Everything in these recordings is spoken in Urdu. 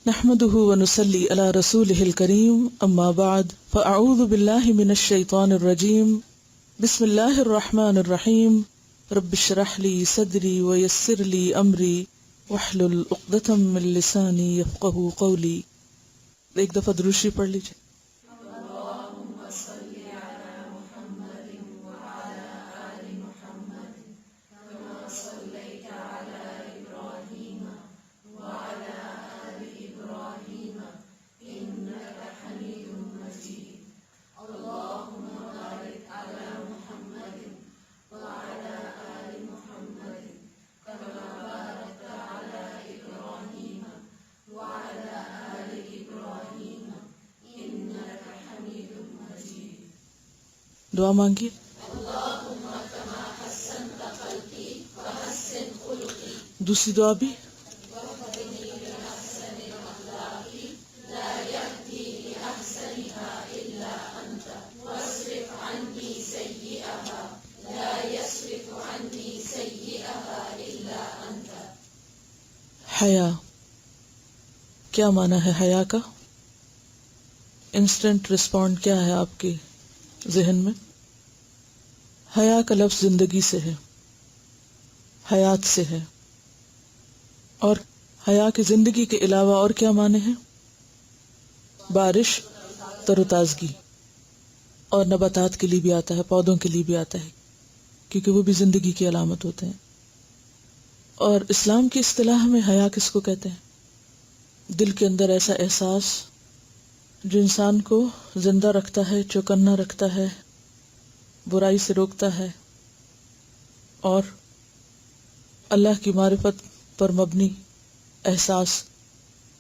نحمده ونصلي على رسوله الكريم اما بعد فاعوذ بالله من الشيطان الرجيم بسم الله الرحمن الرحيم رب اشرح لي صدري ويسر لي امري واحلل عقدة من لساني يفقهوا قولي. ایک دفعہ درود شریف پڑھ لیجیے. دعا مانگیے. دوسری دعا بھی حیا. کیا معنی ہے حیا کا؟ انسٹنٹ رسپونڈ کیا ہے آپ کے ذہن میں؟ حیا کا لفظ زندگی سے ہے، حیات سے ہے. اور حیا کی زندگی کے علاوہ اور کیا معنی ہیں؟ بارش، تر و تازگی، اور نباتات کے لیے بھی آتا ہے، پودوں کے لیے بھی آتا ہے، کیونکہ وہ بھی زندگی کی علامت ہوتے ہیں. اور اسلام کی اصطلاح میں حیا کس کو کہتے ہیں؟ دل کے اندر ایسا احساس جو انسان کو زندہ رکھتا ہے، چوکنا رکھتا ہے، برائی سے روکتا ہے، اور اللہ کی معرفت پر مبنی احساس.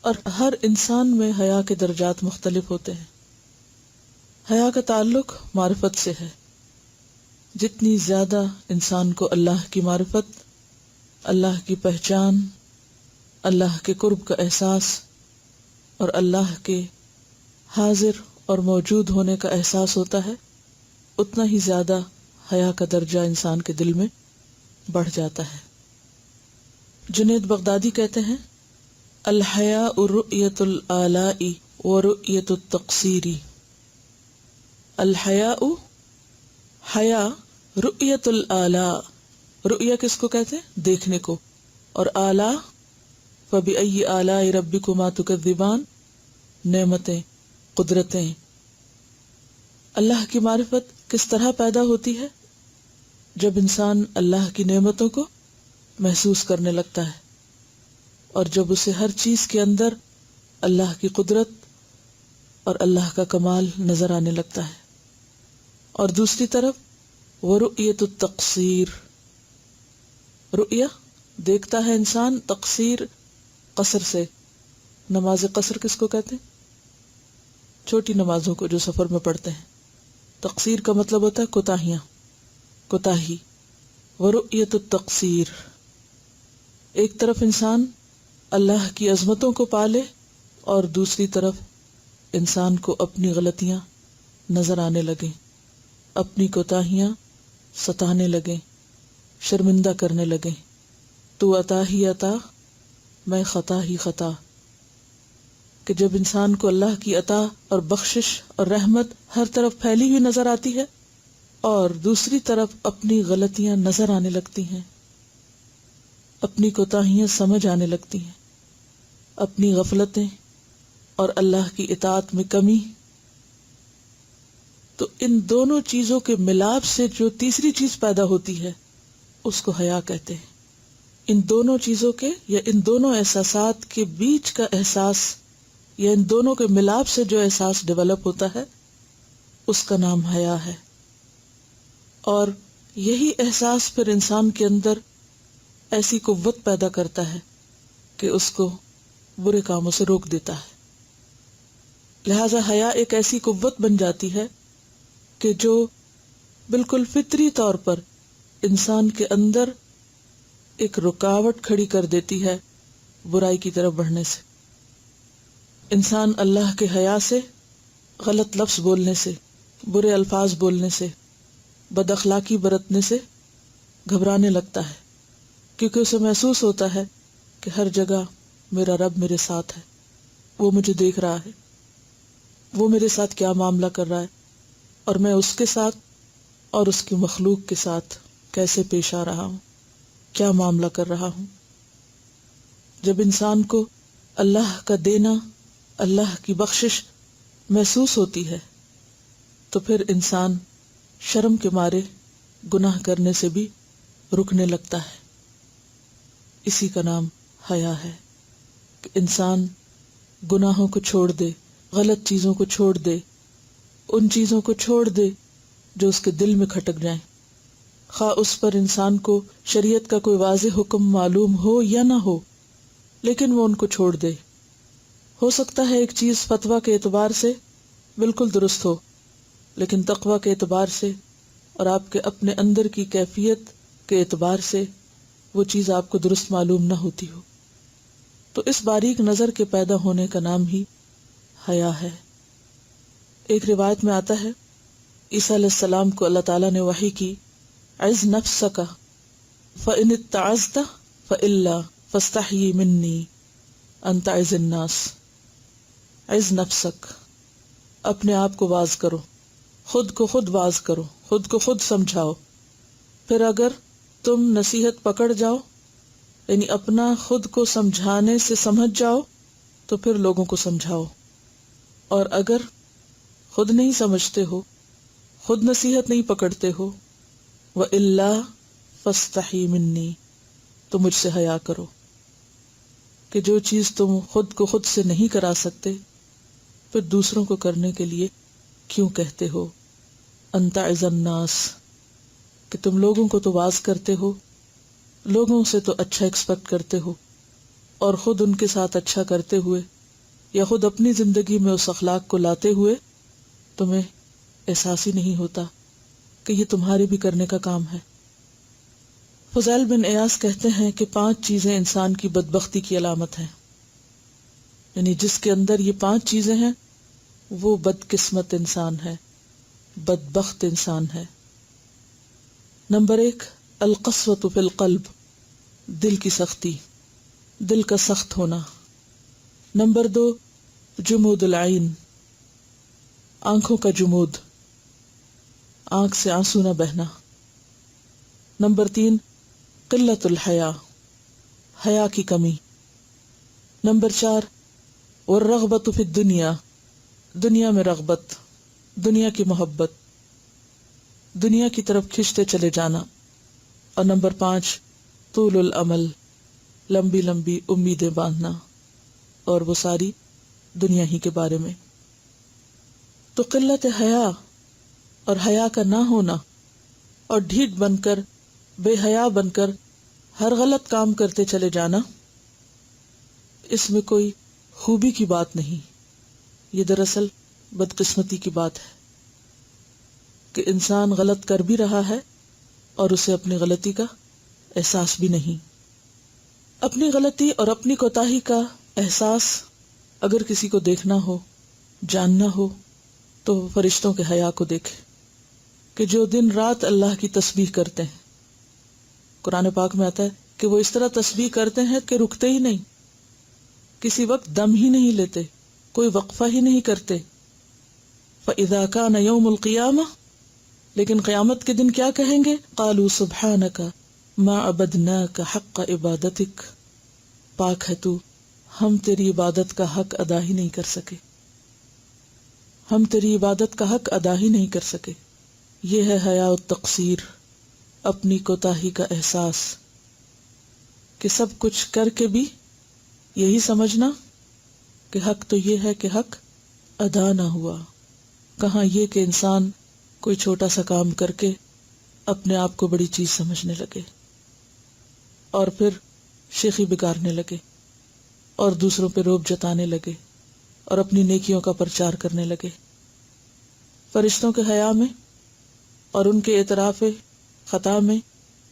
اور ہر انسان میں حیا کے درجات مختلف ہوتے ہیں. حیا کا تعلق معرفت سے ہے. جتنی زیادہ انسان کو اللہ کی معرفت، اللہ کی پہچان، اللہ کے قرب کا احساس اور اللہ کے حاضر اور موجود ہونے کا احساس ہوتا ہے، اتنا ہی زیادہ حیا کا درجہ انسان کے دل میں بڑھ جاتا ہے. جنید بغدادی کہتے ہیں الحیاء رؤیت الآلاء ورؤیت التقصیر. الحیاء، حیا، رؤیت الآلاء. رؤیا کس کو کہتے ہیں؟ دیکھنے کو. اور آلاء فبأی آلاء ربکما تکذبان، نعمتیں، قدرتیں. اللہ کی معرفت کس طرح پیدا ہوتی ہے؟ جب انسان اللہ کی نعمتوں کو محسوس کرنے لگتا ہے، اور جب اسے ہر چیز کے اندر اللہ کی قدرت اور اللہ کا کمال نظر آنے لگتا ہے. اور دوسری طرف ورؤیت التقصیر. رؤیا دیکھتا ہے انسان، تقصیر قصر سے. نماز قصر کس کو کہتے ہیں؟ چھوٹی نمازوں کو جو سفر میں پڑھتے ہیں. تقصیر کا مطلب ہوتا ہے کوتاہیاں، کوتاہی. ورؤیت التقصیر، ایک طرف انسان اللہ کی عظمتوں کو پالے اور دوسری طرف انسان کو اپنی غلطیاں نظر آنے لگیں، اپنی کوتاہیاں ستانے لگیں، شرمندہ کرنے لگیں. تو عطا ہی عطا، میں خطا ہی خطا. کہ جب انسان کو اللہ کی عطا اور بخشش اور رحمت ہر طرف پھیلی ہوئی نظر آتی ہے اور دوسری طرف اپنی غلطیاں نظر آنے لگتی ہیں، اپنی کوتاہیاں سمجھ آنے لگتی ہیں، اپنی غفلتیں اور اللہ کی اطاعت میں کمی، تو ان دونوں چیزوں کے ملاپ سے جو تیسری چیز پیدا ہوتی ہے اس کو حیا کہتے ہیں. ان دونوں چیزوں کے یا ان دونوں احساسات کے بیچ کا احساس یا ان دونوں کے ملاپ سے جو احساس ڈیولپ ہوتا ہے اس کا نام حیا ہے. اور یہی احساس پھر انسان کے اندر ایسی قوت پیدا کرتا ہے کہ اس کو برے کاموں سے روک دیتا ہے. لہذا حیا ایک ایسی قوت بن جاتی ہے کہ جو بالکل فطری طور پر انسان کے اندر ایک رکاوٹ کھڑی کر دیتی ہے برائی کی طرف بڑھنے سے. انسان اللہ کے حیا سے، غلط لفظ بولنے سے، برے الفاظ بولنے سے، بد اخلاقی برتنے سے گھبرانے لگتا ہے، کیونکہ اسے محسوس ہوتا ہے کہ ہر جگہ میرا رب میرے ساتھ ہے، وہ مجھے دیکھ رہا ہے، وہ میرے ساتھ کیا معاملہ کر رہا ہے، اور میں اس کے ساتھ اور اس کی مخلوق کے ساتھ کیسے پیش آ رہا ہوں، کیا معاملہ کر رہا ہوں۔ جب انسان کو اللہ کا دینا، اللہ کی بخشش محسوس ہوتی ہے تو پھر انسان شرم کے مارے گناہ کرنے سے بھی رکنے لگتا ہے۔ اسی کا نام حیا ہے کہ انسان گناہوں کو چھوڑ دے، غلط چیزوں کو چھوڑ دے، ان چیزوں کو چھوڑ دے جو اس کے دل میں کھٹک جائیں، خواہ اس پر انسان کو شریعت کا کوئی واضح حکم معلوم ہو یا نہ ہو، لیکن وہ ان کو چھوڑ دے۔ ہو سکتا ہے ایک چیز فتویٰ کے اعتبار سے بالکل درست ہو، لیکن تقویٰ کے اعتبار سے اور آپ کے اپنے اندر کی کیفیت کے اعتبار سے وہ چیز آپ کو درست معلوم نہ ہوتی ہو۔ تو اس باریک نظر کے پیدا ہونے کا نام ہی حیا ہے۔ ایک روایت میں آتا ہے عیسیٰ علیہ السلام کو اللہ تعالیٰ نے وحی کی، عز نفسک فإن اتعظت فإلا فاستحیی منی انت عز الناس۔ عز نفسک، اپنے آپ کو واعظ کرو، خود کو خود واعظ کرو، خود کو خود سمجھاؤ، پھر اگر تم نصیحت پکڑ جاؤ، یعنی اپنا خود کو سمجھانے سے سمجھ جاؤ تو پھر لوگوں کو سمجھاؤ، اور اگر خود نہیں سمجھتے ہو، خود نصیحت نہیں پکڑتے ہو، وَإِلَّا فَاسْتَحِي مِنِّي، تو مجھ سے حیا کرو، کہ جو چیز تم خود کو خود سے نہیں کرا سکتے پھر دوسروں کو کرنے کے لیے کیوں کہتے ہو؟ انت عز الناس، کہ تم لوگوں کو تو واعظ کرتے ہو، لوگوں سے تو اچھا ایکسپیکٹ کرتے ہو، اور خود ان کے ساتھ اچھا کرتے ہوئے یا خود اپنی زندگی میں اس اخلاق کو لاتے ہوئے تمہیں احساس ہی نہیں ہوتا کہ یہ تمہارے بھی کرنے کا کام ہے۔ فضیل بن عیاض کہتے ہیں کہ 5 چیزیں انسان کی بدبختی کی علامت ہیں، یعنی جس کے اندر یہ 5 چیزیں ہیں وہ بدقسمت انسان ہے، بدبخت انسان ہے۔ نمبر 1، القسوۃ فی القلب، دل کی سختی، دل کا سخت ہونا۔ نمبر 2، جمود العین، آنکھوں کا جمود، آنکھ سے آنسو نہ بہنا۔ نمبر 3، قلت الحیا، حیا کی کمی۔ نمبر 4، والرغبۃ فی الدنیا، دنیا میں رغبت، دنیا کی محبت، دنیا کی طرف کھنچتے چلے جانا۔ اور نمبر 5، طول الامل، لمبی لمبی امیدیں باندھنا، اور وہ ساری دنیا ہی کے بارے میں۔ تو قلت حیا اور حیا کا نہ ہونا اور ڈھیٹ بن کر، بے حیا بن کر ہر غلط کام کرتے چلے جانا، اس میں کوئی خوبی کی بات نہیں، یہ دراصل بدقسمتی کی بات ہے کہ انسان غلط کر بھی رہا ہے اور اسے اپنی غلطی کا احساس بھی نہیں۔ اپنی غلطی اور اپنی کوتاہی کا احساس اگر کسی کو دیکھنا ہو، جاننا ہو، تو وہ فرشتوں کے حیا کو دیکھے کہ جو دن رات اللہ کی تسبیح کرتے ہیں۔ قرآن پاک میں آتا ہے کہ وہ اس طرح تسبیح کرتے ہیں کہ رکتے ہی نہیں، کسی وقت دم ہی نہیں لیتے، کوئی وقفہ ہی نہیں کرتے۔ فَإِذَا كَانَ يَوْمُ الْقِيَامَةِ، لیکن قیامت کے دن کیا کہیں گے؟ قَالُوا سُبْحَانَكَ مَا عَبَدْنَاكَ حَقَّ عِبَادَتِكَ، پاک ہے تو، ہم تیری عبادت کا حق ادا ہی نہیں کر سکے، ہم تیری عبادت کا حق ادا ہی نہیں کر سکے۔ یہ ہے حیا التقصیر، اپنی کوتاہی کا احساس، کہ سب کچھ کر کے بھی یہی سمجھنا کہ حق تو یہ ہے کہ حق ادا نہ ہوا، کہاں یہ کہ انسان کوئی چھوٹا سا کام کر کے اپنے آپ کو بڑی چیز سمجھنے لگے اور پھر شیخی بگارنے لگے اور دوسروں پہ روب جتانے لگے اور اپنی نیکیوں کا پرچار کرنے لگے۔ فرشتوں کے حیا میں اور ان کے اعتراف خطا میں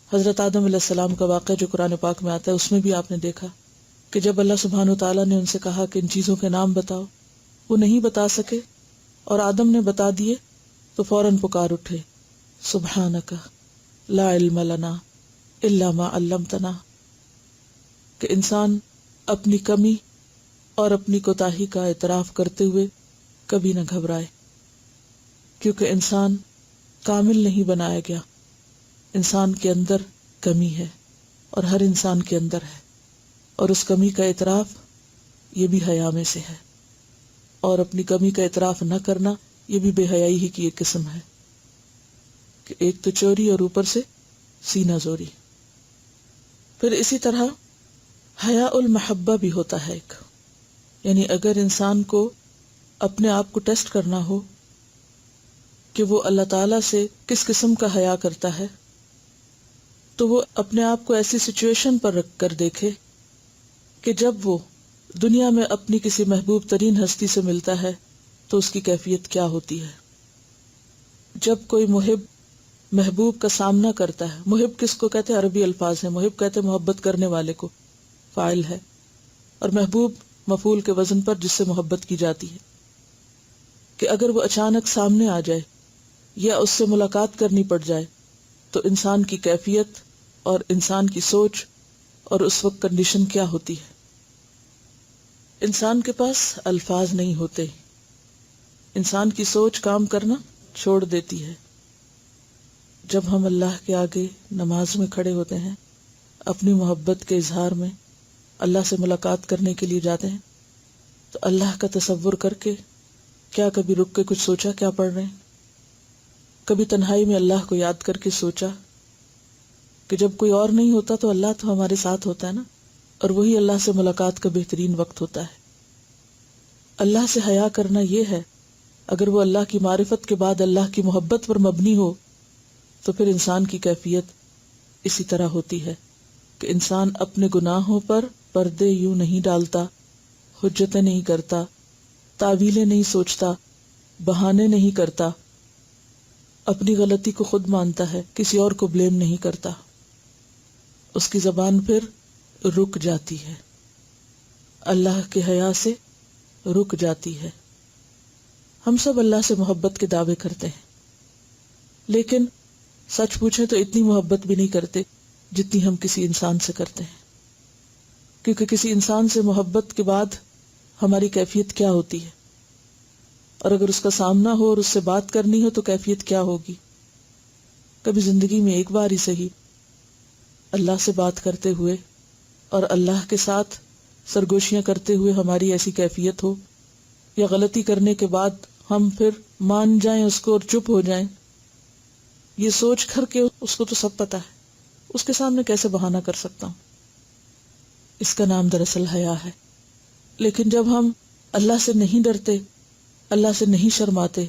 حضرت آدم علیہ السلام کا واقعہ جو قرآن پاک میں آتا ہے، اس میں بھی آپ نے دیکھا کہ جب اللہ سبحانہ وتعالیٰ نے ان سے کہا کہ ان چیزوں کے نام بتاؤ، وہ نہیں بتا سکے، اور آدم نے بتا دیے تو فوراً پکار اٹھے، سبحانک لا علم لنا الا ما علمتنا، کہ انسان اپنی کمی اور اپنی کوتاہی کا اعتراف کرتے ہوئے کبھی نہ گھبرائے، کیونکہ انسان کامل نہیں بنایا گیا، انسان کے اندر کمی ہے اور ہر انسان کے اندر ہے، اور اس کمی کا اعتراف یہ بھی حیا میں سے ہے، اور اپنی کمی کا اعتراف نہ کرنا یہ بھی بے حیائی ہی کی ایک قسم ہے، کہ ایک تو چوری اور اوپر سے سینہ زوری۔ پھر اسی طرح حیاء المحبہ بھی ہوتا ہے ایک، یعنی اگر انسان کو اپنے آپ کو ٹیسٹ کرنا ہو کہ وہ اللہ تعالیٰ سے کس قسم کا حیا کرتا ہے، تو وہ اپنے آپ کو ایسی سچویشن پر رکھ کر دیکھے کہ جب وہ دنیا میں اپنی کسی محبوب ترین ہستی سے ملتا ہے تو اس کی کیفیت کیا ہوتی ہے۔ جب کوئی محب محبوب کا سامنا کرتا ہے، محب کس کو کہتے ہیں؟ عربی الفاظ ہیں، محب کہتے ہیں محبت کرنے والے کو، فاعل ہے، اور محبوب مفعول کے وزن پر جس سے محبت کی جاتی ہے، کہ اگر وہ اچانک سامنے آ جائے یا اس سے ملاقات کرنی پڑ جائے تو انسان کی کیفیت اور انسان کی سوچ اور اس وقت کنڈیشن کیا ہوتی ہے۔ انسان کے پاس الفاظ نہیں ہوتے، انسان کی سوچ کام کرنا چھوڑ دیتی ہے۔ جب ہم اللہ کے آگے نماز میں کھڑے ہوتے ہیں، اپنی محبت کے اظہار میں اللہ سے ملاقات کرنے کے لیے جاتے ہیں، تو اللہ کا تصور کر کے کیا کبھی رک کے کچھ سوچا کیا پڑھ رہے ہیں؟ کبھی تنہائی میں اللہ کو یاد کر کے سوچا کہ جب کوئی اور نہیں ہوتا تو اللہ تو ہمارے ساتھ ہوتا ہے نا، اور وہی اللہ سے ملاقات کا بہترین وقت ہوتا ہے۔ اللہ سے حیا کرنا یہ ہے، اگر وہ اللہ کی معرفت کے بعد اللہ کی محبت پر مبنی ہو تو پھر انسان کی کیفیت اسی طرح ہوتی ہے کہ انسان اپنے گناہوں پر پردے یوں نہیں ڈالتا، حجتیں نہیں کرتا، تعویلیں نہیں سوچتا، بہانے نہیں کرتا، اپنی غلطی کو خود مانتا ہے، کسی اور کو بلیم نہیں کرتا، اس کی زبان پھر رک جاتی ہے، اللہ کے حیا سے رک جاتی ہے۔ ہم سب اللہ سے محبت کے دعوے کرتے ہیں، لیکن سچ پوچھیں تو اتنی محبت بھی نہیں کرتے جتنی ہم کسی انسان سے کرتے ہیں، کیونکہ کسی انسان سے محبت کے بعد ہماری کیفیت کیا ہوتی ہے، اور اگر اس کا سامنا ہو اور اس سے بات کرنی ہو تو کیفیت کیا ہوگی۔ کبھی زندگی میں ایک بار ہی صحیح اللہ سے بات کرتے ہوئے اور اللہ کے ساتھ سرگوشیاں کرتے ہوئے ہماری ایسی کیفیت ہو، یا غلطی کرنے کے بعد ہم پھر مان جائیں اس کو اور چپ ہو جائیں، یہ سوچ کر کے اس کو تو سب پتا ہے، اس کے سامنے کیسے بہانہ کر سکتا ہوں۔ اس کا نام دراصل حیا ہے۔ لیکن جب ہم اللہ سے نہیں ڈرتے، اللہ سے نہیں شرماتے،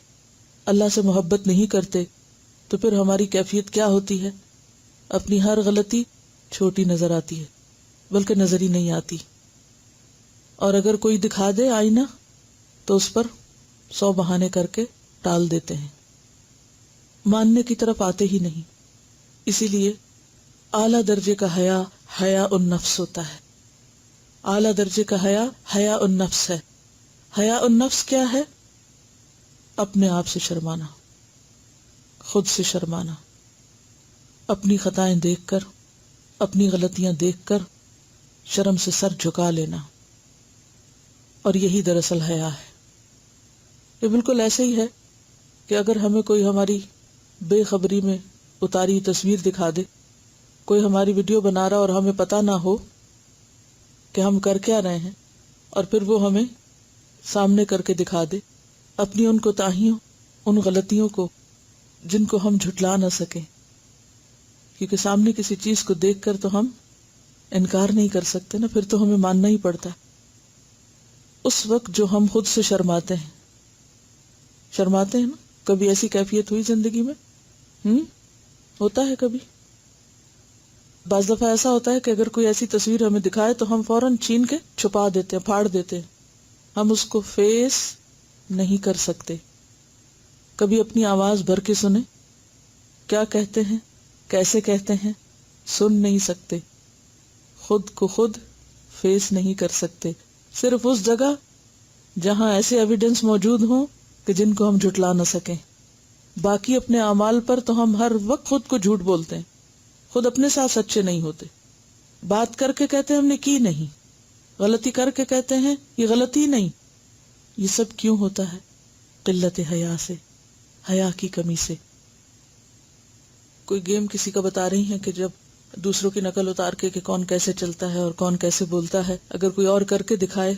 اللہ سے محبت نہیں کرتے، تو پھر ہماری کیفیت کیا ہوتی ہے؟ اپنی ہر غلطی چھوٹی نظر آتی ہے، بلکہ نظر ہی نہیں آتی، اور اگر کوئی دکھا دے آئینہ تو اس پر 100 بہانے کر کے ٹال دیتے ہیں، ماننے کی طرف آتے ہی نہیں۔ اسی لیے اعلیٰ درجے کا حیا حیاء النفس ہوتا ہے، اعلیٰ درجے کا حیا حیاء النفس ہے۔ حیاء النفس کیا ہے؟ اپنے آپ سے شرمانا، خود سے شرمانا، اپنی خطائیں دیکھ کر، اپنی غلطیاں دیکھ کر شرم سے سر جھکا لینا، اور یہی دراصل حیا ہے۔ یہ بالکل ایسے ہی ہے کہ اگر ہمیں کوئی ہماری بے خبری میں اتاری تصویر دکھا دے، کوئی ہماری ویڈیو بنا رہا اور ہمیں پتہ نہ ہو کہ ہم کر کیا رہے ہیں، اور پھر وہ ہمیں سامنے کر کے دکھا دے اپنی ان کوتاہیوں، ان غلطیوں کو جن کو ہم جھٹلا نہ سکیں، کیونکہ سامنے کسی چیز کو دیکھ کر تو ہم انکار نہیں کر سکتے نا، پھر تو ہمیں ماننا ہی پڑتا ہے۔ اس وقت جو ہم خود سے شرماتے ہیں نا، کبھی ایسی کیفیت ہوئی زندگی میں؟ ہوتا ہے کبھی؟ بعض دفعہ ایسا ہوتا ہے کہ اگر کوئی ایسی تصویر ہمیں دکھائے تو ہم فوراً چھین کے چھپا دیتے ہیں، پھاڑ دیتے ہیں، ہم اس کو فیس نہیں کر سکتے۔ کبھی اپنی آواز بھر کے سنیں، کیا کہتے ہیں، کیسے کہتے ہیں، سن نہیں سکتے، خود کو خود فیس نہیں کر سکتے، صرف اس جگہ جہاں ایسے ایویڈنس موجود ہوں کہ جن کو ہم جھٹلا نہ سکیں۔ باقی اپنے اعمال پر تو ہم ہر وقت خود کو جھوٹ بولتے ہیں، خود اپنے ساتھ سچے نہیں ہوتے، بات کر کے کہتے ہیں ہم نے کی نہیں، غلطی کر کے کہتے ہیں یہ غلطی نہیں. یہ سب کیوں ہوتا ہے؟ قلت حیا سے، حیا کی کمی سے. کوئی گیم کسی کا بتا رہی ہیں کہ جب دوسروں کی نقل اتار کے کہ کون کیسے چلتا ہے اور کون کیسے بولتا ہے، اگر کوئی اور کر کے دکھائے،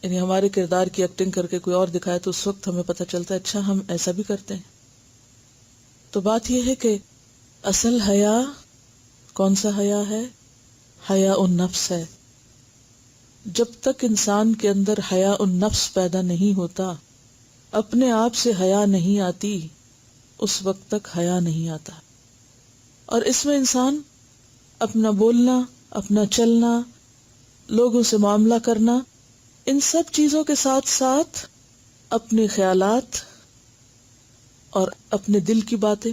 یعنی ہمارے کردار کی ایکٹنگ کر کے کوئی اور دکھائے، تو اس وقت ہمیں پتہ چلتا ہے اچھا ہم ایسا بھی کرتے ہیں. تو بات یہ ہے کہ اصل حیا کون سا حیا ہے؟ حیا النفس ہے. جب تک انسان کے اندر حیا النفس پیدا نہیں ہوتا، اپنے آپ سے حیا نہیں آتی، اس وقت تک حیا نہیں آتا. اور اس میں انسان اپنا بولنا، اپنا چلنا، لوگوں سے معاملہ کرنا، ان سب چیزوں کے ساتھ ساتھ اپنے خیالات اور اپنے دل کی باتیں،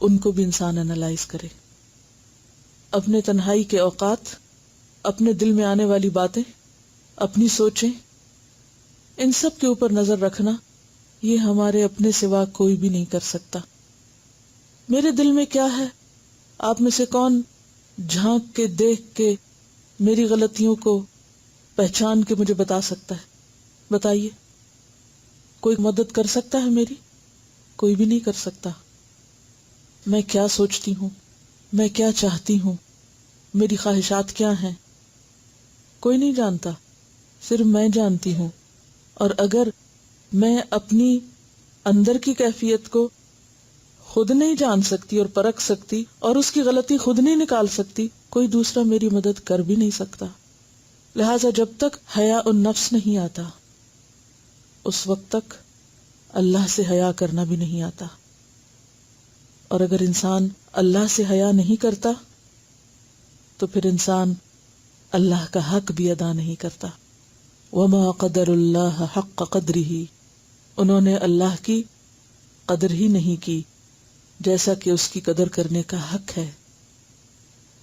ان کو بھی انسان انالائز کرے. اپنے تنہائی کے اوقات، اپنے دل میں آنے والی باتیں، اپنی سوچیں، ان سب کے اوپر نظر رکھنا، یہ ہمارے اپنے سوا کوئی بھی نہیں کر سکتا. میرے دل میں کیا ہے، آپ میں سے کون جھانک کے دیکھ کے میری غلطیوں کو پہچان کے مجھے بتا سکتا ہے؟ بتائیے. کوئی مدد کر سکتا ہے میری؟ کوئی بھی نہیں کر سکتا. میں کیا سوچتی ہوں، میں کیا چاہتی ہوں، میری خواہشات کیا ہیں، کوئی نہیں جانتا، صرف میں جانتی ہوں. اور اگر میں اپنی اندر کی کیفیت کو خود نہیں جان سکتی اور پرکھ سکتی اور اس کی غلطی خود نہیں نکال سکتی، کوئی دوسرا میری مدد کر بھی نہیں سکتا. لہٰذا جب تک حیا النفس نہیں آتا، اس وقت تک اللہ سے حیا کرنا بھی نہیں آتا. اور اگر انسان اللہ سے حیا نہیں کرتا تو پھر انسان اللہ کا حق بھی ادا نہیں کرتا. وما قدر اللہ حق قدرہ، انہوں نے اللہ کی قدر ہی نہیں کی جیسا کہ اس کی قدر کرنے کا حق ہے.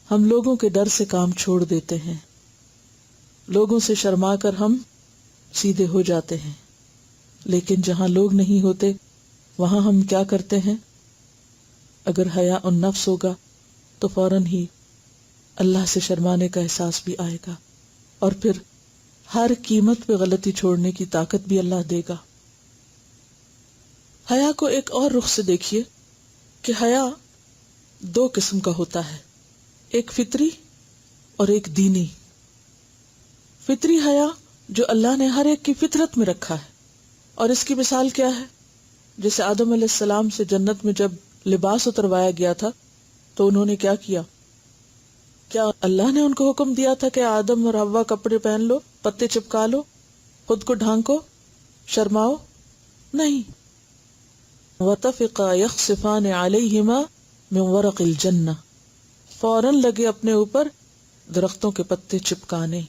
ہم لوگوں کے ڈر سے کام چھوڑ دیتے ہیں، لوگوں سے شرما کر ہم سیدھے ہو جاتے ہیں. لیکن جہاں لوگ نہیں ہوتے وہاں ہم کیا کرتے ہیں؟ اگر حیا النفس ہوگا تو فوراً ہی اللہ سے شرمانے کا احساس بھی آئے گا، اور پھر ہر قیمت پہ غلطی چھوڑنے کی طاقت بھی اللہ دے گا. حیا کو ایک اور رخ سے دیکھیے کہ حیا دو قسم کا ہوتا ہے، ایک فطری اور ایک دینی. فطری حیا جو اللہ نے ہر ایک کی فطرت میں رکھا ہے، اور اس کی مثال کیا ہے؟ جیسے آدم علیہ السلام سے جنت میں جب لباس اتروایا گیا تھا تو انہوں نے کیا کیا؟ کیا اللہ نے ان کو حکم دیا تھا کہ آدم اور حوا کپڑے پہن لو، پتے چپکا لو، خود کو ڈھانکو، شرماؤ؟ نہیں. وَطَفِقَا يَخْصِفَانِ عَلَيْهِمَا مِنْ وَرَقِ الْجَنَّةِ، فوراً لگے اپنے اوپر درختوں کے پتے چپکانے.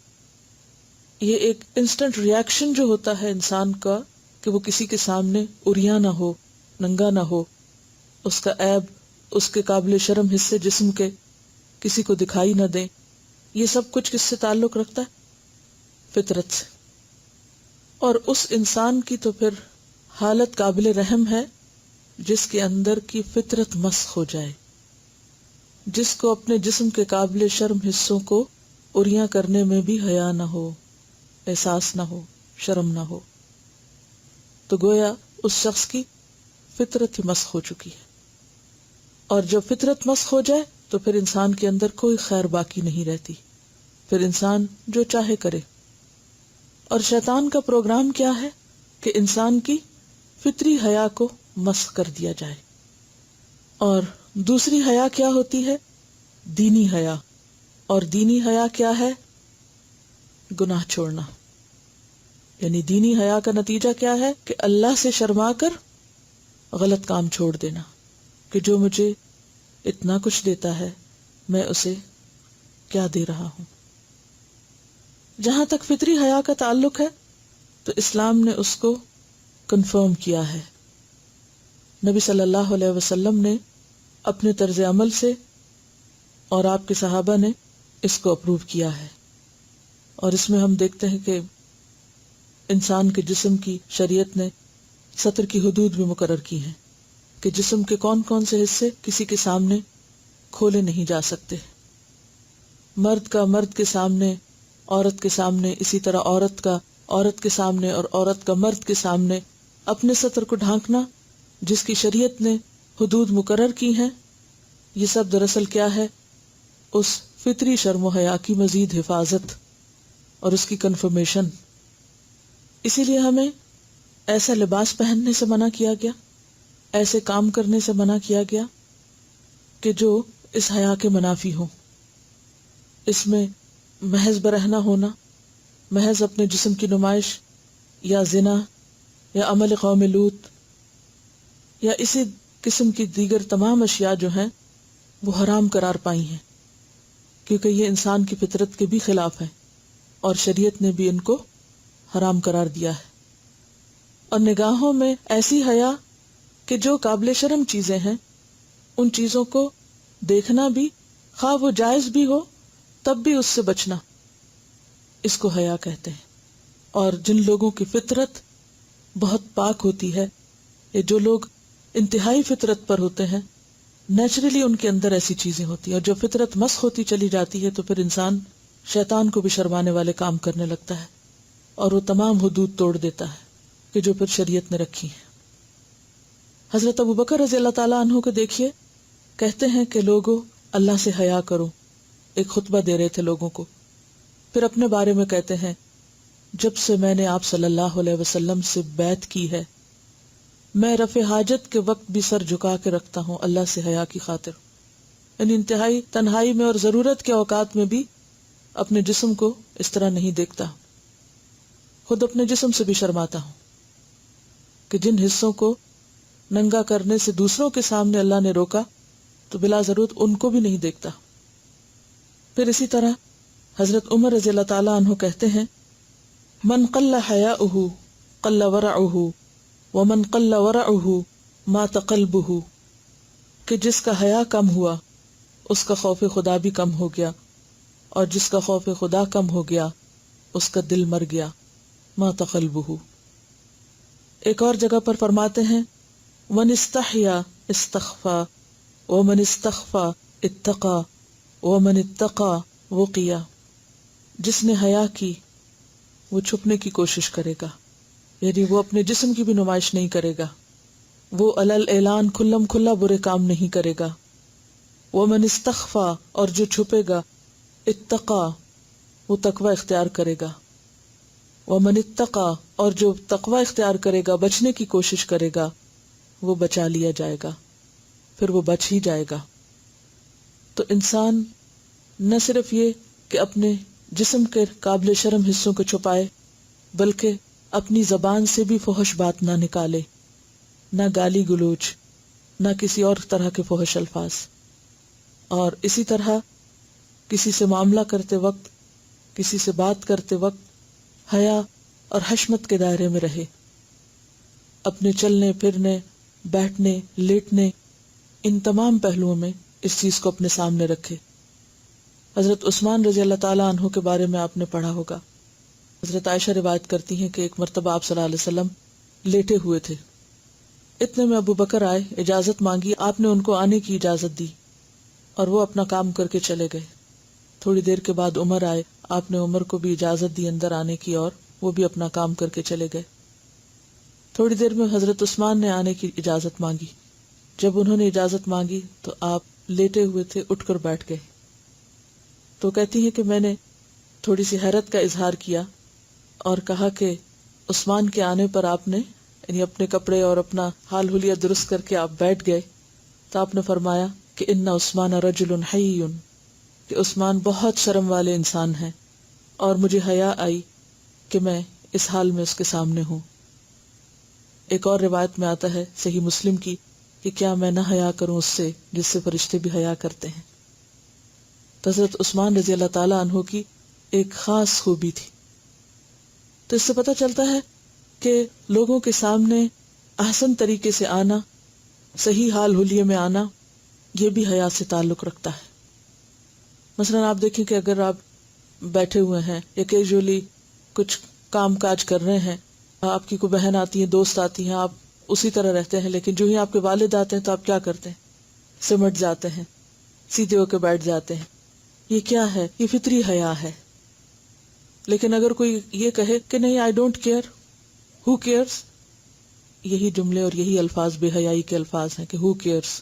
یہ ایک انسٹنٹ ریاکشن جو ہوتا ہے انسان کا کہ وہ کسی کے سامنے عریاں نہ ہو، ننگا نہ ہو، اس کا عیب، اس کے قابل شرم حصے جسم کے کسی کو دکھائی نہ دیں. یہ سب کچھ کس سے تعلق رکھتا ہے؟ فطرت سے. اور اس انسان کی تو پھر حالت قابل رحم ہے جس کے اندر کی فطرت مسخ ہو جائے، جس کو اپنے جسم کے قابل شرم حصوں کو عریاں کرنے میں بھی حیا نہ ہو، احساس نہ ہو، شرم نہ ہو. تو گویا اس شخص کی فطرت ہی مسخ ہو چکی ہے. اور جب فطرت مسخ ہو جائے تو پھر انسان کے اندر کوئی خیر باقی نہیں رہتی، پھر انسان جو چاہے کرے. اور شیطان کا پروگرام کیا ہے کہ انسان کی فطری حیا کو مسخ کر دیا جائے. اور دوسری حیا کیا ہوتی ہے؟ دینی حیا. اور دینی حیا کیا ہے؟ گناہ چھوڑنا. یعنی دینی حیا کا نتیجہ کیا ہے کہ اللہ سے شرما کر غلط کام چھوڑ دینا، کہ جو مجھے اتنا کچھ دیتا ہے میں اسے کیا دے رہا ہوں. جہاں تک فطری حیا کا تعلق ہے تو اسلام نے اس کو کنفرم کیا ہے. نبی صلی اللہ علیہ وسلم نے اپنے طرز عمل سے اور آپ کے صحابہ نے اس کو اپروو کیا ہے. اور اس میں ہم دیکھتے ہیں کہ انسان کے جسم کی شریعت نے سطر کی حدود بھی مقرر کی ہیں کہ جسم کے کون کون سے حصے کسی کے سامنے کھولے نہیں جا سکتے. مرد کا مرد کے سامنے عورت کے سامنے، اسی طرح عورت کا عورت کے سامنے اور عورت کا مرد کے سامنے اپنے سطر کو ڈھانکنا جس کی شریعت نے حدود مقرر کی ہیں، یہ سب دراصل کیا ہے؟ اس فطری شرم و حیا کی مزید حفاظت اور اس کی کنفرمیشن۔ اسی لیے ہمیں ایسا لباس پہننے سے منع کیا گیا، ایسے کام کرنے سے منع کیا گیا کہ جو اس حیا کے منافی ہوں۔ اس میں محض برہنہ ہونا، محض اپنے جسم کی نمائش یا زنا یا عمل قوم لوط یا اسی قسم کی دیگر تمام اشیاء جو ہیں وہ حرام قرار پائی ہیں، کیونکہ یہ انسان کی فطرت کے بھی خلاف ہے اور شریعت نے بھی ان کو حرام قرار دیا ہے۔ اور نگاہوں میں ایسی حیا کہ جو قابل شرم چیزیں ہیں ان چیزوں کو دیکھنا بھی، خواہ وہ جائز بھی ہو تب بھی اس سے بچنا، اس کو حیا کہتے ہیں۔ اور جن لوگوں کی فطرت بہت پاک ہوتی ہے، یا جو لوگ انتہائی فطرت پر ہوتے ہیں، نیچرلی ان کے اندر ایسی چیزیں ہوتی ہیں، اور جو فطرت مسخ ہوتی چلی جاتی ہے تو پھر انسان شیطان کو بھی شرمانے والے کام کرنے لگتا ہے اور وہ تمام حدود توڑ دیتا ہے کہ جو پھر شریعت نے رکھی ہیں۔ حضرت ابوبکر رضی اللہ تعالیٰ عنہ کو دیکھیے، کہتے ہیں کہ لوگو اللہ سے حیا کرو، ایک خطبہ دے رہے تھے لوگوں کو، پھر اپنے بارے میں کہتے ہیں جب سے میں نے آپ صلی اللہ علیہ وسلم سے بیعت کی ہے میں رفع حاجت کے وقت بھی سر جھکا کے رکھتا ہوں اللہ سے حیا کی خاطر، یعنی انتہائی تنہائی میں اور ضرورت کے اوقات میں بھی اپنے جسم کو اس طرح نہیں دیکھتا، خود اپنے جسم سے بھی شرماتا ہوں کہ جن حصوں کو ننگا کرنے سے دوسروں کے سامنے اللہ نے روکا تو بلا ضرورت ان کو بھی نہیں دیکھتا۔ پھر اسی طرح حضرت عمر رضی اللہ تعالیٰ عنہ کہتے ہیں من قل حیاؤہ قل ورعہ ومن قل ورعہ مات قلبہ، کہ جس کا حیا کم ہوا اس کا خوف خدا بھی کم ہو گیا، اور جس کا خوف خدا کم ہو گیا اس کا دل مر گیا، مات قلبہ۔ ایک اور جگہ پر فرماتے ہیں من استحیا استخفا ومن استخفا اتقا ومن اتقا وقیا، جس نے حیا کی وہ چھپنے کی کوشش کرے گا، یعنی وہ اپنے جسم کی بھی نمائش نہیں کرے گا، وہ علل اعلان کھلم کھلا برے کام نہیں کرے گا۔ ومن استخفا، اور جو چھپے گا، اتقا، وہ تقوی اختیار کرے گا، ومن اتقا، اور جو تقوی اختیار کرے گا، بچنے کی کوشش کرے گا، وہ بچا لیا جائے گا، پھر وہ بچ ہی جائے گا۔ تو انسان نہ صرف یہ کہ اپنے جسم کے قابل شرم حصوں کو چھپائے، بلکہ اپنی زبان سے بھی فحش بات نہ نکالے، نہ گالی گلوچ، نہ کسی اور طرح کے فحش الفاظ، اور اسی طرح کسی سے معاملہ کرتے وقت، کسی سے بات کرتے وقت حیا اور حشمت کے دائرے میں رہے، اپنے چلنے پھرنے، بیٹھنے، لیٹنے، ان تمام پہلوؤں میں اس چیز کو اپنے سامنے رکھے۔ حضرت عثمان رضی اللہ تعالیٰ عنہ کے بارے میں آپ نے پڑھا ہوگا، حضرت عائشہ روایت کرتی ہیں کہ ایک مرتبہ آپ صلی اللہ علیہ وسلم لیٹے ہوئے تھے، اتنے میں ابو بکر آئے، اجازت مانگی، آپ نے ان کو آنے کی اجازت دی اور وہ اپنا کام کر کے چلے گئے۔ تھوڑی دیر کے بعد عمر آئے، آپ نے عمر کو بھی اجازت دی اندر آنے کی اور وہ بھی اپنا کام کر کے چلے گئے۔ تھوڑی دیر میں حضرت عثمان نے آنے کی اجازت مانگی، جب انہوں نے اجازت مانگی تو آپ لیٹے ہوئے تھے، اٹھ کر بیٹھ گئے۔ تو کہتی ہے کہ میں نے تھوڑی سی حیرت کا اظہار کیا اور کہا کہ عثمان کے آنے پر آپ نے یعنی اپنے کپڑے اور اپنا حال حلیہ درست کر کے آپ بیٹھ گئے، تو آپ نے فرمایا کہ ان عثمان رجل حی، کہ عثمان بہت شرم والے انسان ہیں، اور مجھے حیا آئی کہ میں اس حال میں اس کے سامنے ہوں۔ ایک اور روایت میں آتا ہے صحیح مسلم کی کہ کیا میں نہ حیا کروں اس سے جس سے فرشتے بھی حیا کرتے ہیں۔ تو حضرت عثمان رضی اللہ تعالیٰ عنہ کی ایک خاص خوبی تھی۔ تو اس سے پتہ چلتا ہے کہ لوگوں کے سامنے احسن طریقے سے آنا، صحیح حال حلیے میں آنا، یہ بھی حیا سے تعلق رکھتا ہے۔ مثلا آپ دیکھیں کہ اگر آپ بیٹھے ہوئے ہیں یا کیجولی کچھ کام کاج کر رہے ہیں، آپ کی کوئی بہن آتی ہے، دوست آتی ہیں، آپ اسی طرح رہتے ہیں، لیکن جو ہی آپ کے والد آتے ہیں تو آپ کیا کرتے ہیں؟ سمٹ جاتے ہیں، سیدھے ہو کے بیٹھ جاتے ہیں۔ یہ کیا ہے؟ یہ فطری حیا ہے۔ لیکن اگر کوئی یہ کہے کہ نہیں I don't care, who cares, یہی جملے اور یہی الفاظ بے حیائی کے الفاظ ہیں کہ ہو کیئرس.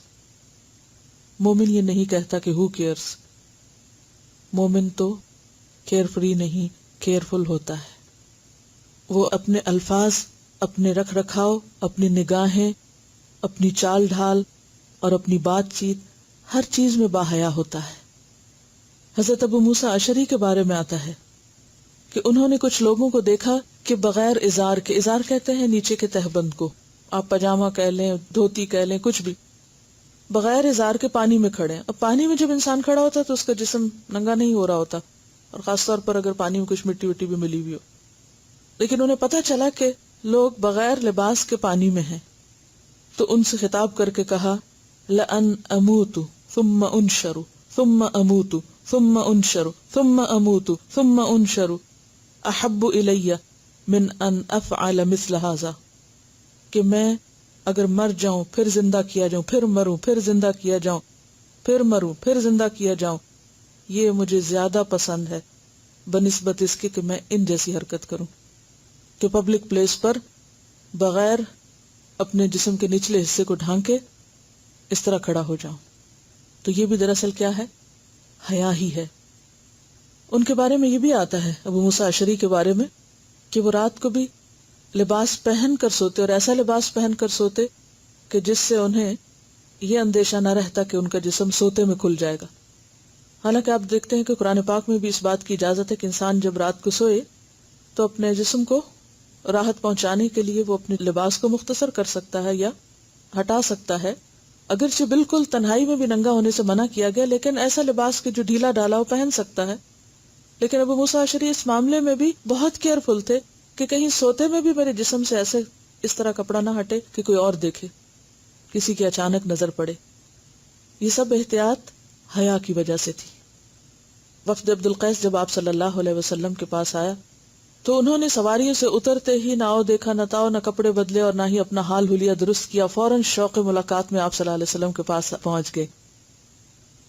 مومن یہ نہیں کہتا کہ ہو کیئرس. مومن تو کیئر فری نہیں، کیئرفل ہوتا ہے. وہ اپنے الفاظ، اپنے رکھ رکھاؤ، اپنی نگاہیں، اپنی چال ڈھال اور اپنی بات چیت ہر چیز میں باحیا ہوتا ہے. حضرت ابو موسیٰ اشعری کے بارے میں آتا ہے کہ انہوں نے کچھ لوگوں کو دیکھا کہ بغیر ازار کے، ازار کہتے ہیں نیچے کے تہبند کو، آپ پاجامہ کہہ لیں، دھوتی کہہ لیں، کچھ بھی، بغیر ازار کے پانی میں کھڑے ہیں. اب پانی میں جب انسان کھڑا ہوتا ہے تو اس کا جسم ننگا نہیں ہو رہا ہوتا، اور خاص طور پر اگر پانی میں کچھ مٹی وٹی بھی ملی ہوئی ہو. لیکن انہیں پتہ چلا کہ لوگ بغیر لباس کے پانی میں ہیں، تو ان سے خطاب کر کے کہا لَأَنْ أَمُوتُ ثُمَّ أُنْشَرُ ثُمَّ أَمُوتُ ثُمَّ أُنْشَرُ ثُمَّ أَمُوتُ ثُمَّ أُنْشَرُ أَحَبُّ إِلَيَّ مِنْ أَنْ أَفْعَلَ مِثْلَ هَذَا، کہ میں اگر مر جاؤں پھر زندہ کیا جاؤں، پھر مروں پھر زندہ کیا جاؤں، پھر مروں پھر زندہ کیا جاؤں، یہ مجھے زیادہ پسند ہے بنسبت اس کے کہ میں ان جیسی حرکت کروں، کہ پبلک پلیس پر بغیر اپنے جسم کے نچلے حصے کو ڈھانکے اس طرح کھڑا ہو جاؤں. تو یہ بھی دراصل کیا ہے؟ حیا ہی ہے. ان کے بارے میں یہ بھی آتا ہے، ابو موسیٰ اشعری کے بارے میں، کہ وہ رات کو بھی لباس پہن کر سوتے، اور ایسا لباس پہن کر سوتے کہ جس سے انہیں یہ اندیشہ نہ رہتا کہ ان کا جسم سوتے میں کھل جائے گا. حالانکہ آپ دیکھتے ہیں کہ قرآن پاک میں بھی اس بات کی اجازت ہے کہ انسان جب رات کو سوئے تو اپنے جسم کو راحت پہنچانے کے لیے وہ اپنے لباس کو مختصر کر سکتا ہے یا ہٹا سکتا ہے. اگرچہ بالکل تنہائی میں بھی ننگا ہونے سے منع کیا گیا، لیکن ایسا لباس کہ جو ڈھیلا ڈالا وہ پہن سکتا ہے. لیکن ابو موسیٰ اشعری اس معاملے میں بھی بہت کیئرفل تھے کہ کہیں سوتے میں بھی میرے جسم سے ایسے اس طرح کپڑا نہ ہٹے کہ کوئی اور دیکھے، کسی کی اچانک نظر پڑے. یہ سب احتیاط حیا کی وجہ سے تھی. وفد عبد القیس جب آپ صلی اللہ علیہ وسلم کے پاس آیا تو انہوں نے سواریوں سے اترتے ہی نہ آؤ دیکھا، نہ تاؤ، نہ کپڑے بدلے، اور نہ ہی اپنا حال حلیہ درست کیا. فوراً شوق ملاقات میں آپ صلی اللہ علیہ وسلم کے پاس پہنچ گئے.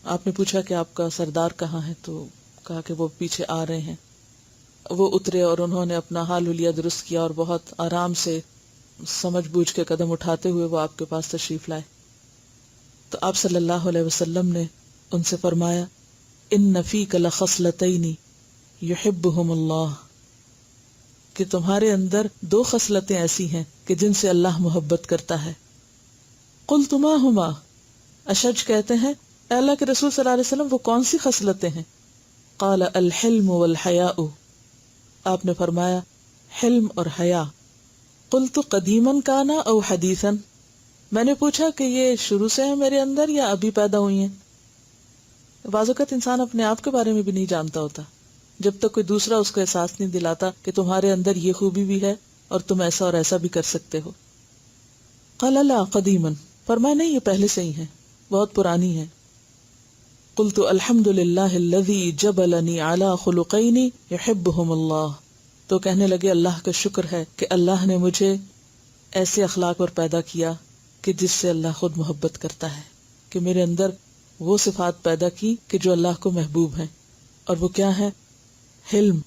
آپ نے پوچھا کہ آپ کا سردار کہاں ہے؟ تو کہا کہ وہ پیچھے آ رہے ہیں. وہ اترے اور انہوں نے اپنا حال حلیہ درست کیا اور بہت آرام سے سمجھ بوجھ کے قدم اٹھاتے ہوئے وہ آپ کے پاس تشریف لائے. تو آپ صلی اللہ علیہ وسلم نے ان سے فرمایا ان فیک لخصلتین یحبہم اللہ، کہ تمہارے اندر 2 خصلتیں ایسی ہیں کہ جن سے اللہ محبت کرتا ہے. قلت ما ہما، اشج کہتے ہیں اے اللہ کے رسول صلی اللہ علیہ وسلم وہ کون سی خصلتیں ہیں؟ قال الحلم والحیاء، آپ نے فرمایا حلم اور حیا. قلت قدیما کانا او حدیثا، میں نے پوچھا کہ یہ شروع سے ہے میرے اندر یا ابھی پیدا ہوئی ہیں؟ بعض اوقات انسان اپنے آپ کے بارے میں بھی نہیں جانتا ہوتا جب تک کوئی دوسرا اس کو احساس نہیں دلاتا کہ تمہارے اندر یہ خوبی بھی ہے اور تم ایسا اور ایسا بھی کر سکتے ہو. قال لا قدیما، فرمایا نہیں یہ پہلے سے ہی ہے، بہت پرانی ہے. قلت الحمد للہ الذی جبلنی علی خلقین یحبہم اللہ، تو کہنے لگے اللہ کا شکر ہے کہ اللہ نے مجھے ایسے اخلاق پر پیدا کیا کہ جس سے اللہ خود محبت کرتا ہے، کہ میرے اندر وہ صفات پیدا کی کہ جو اللہ کو محبوب ہیں. اور وہ کیا ہے؟ حلم،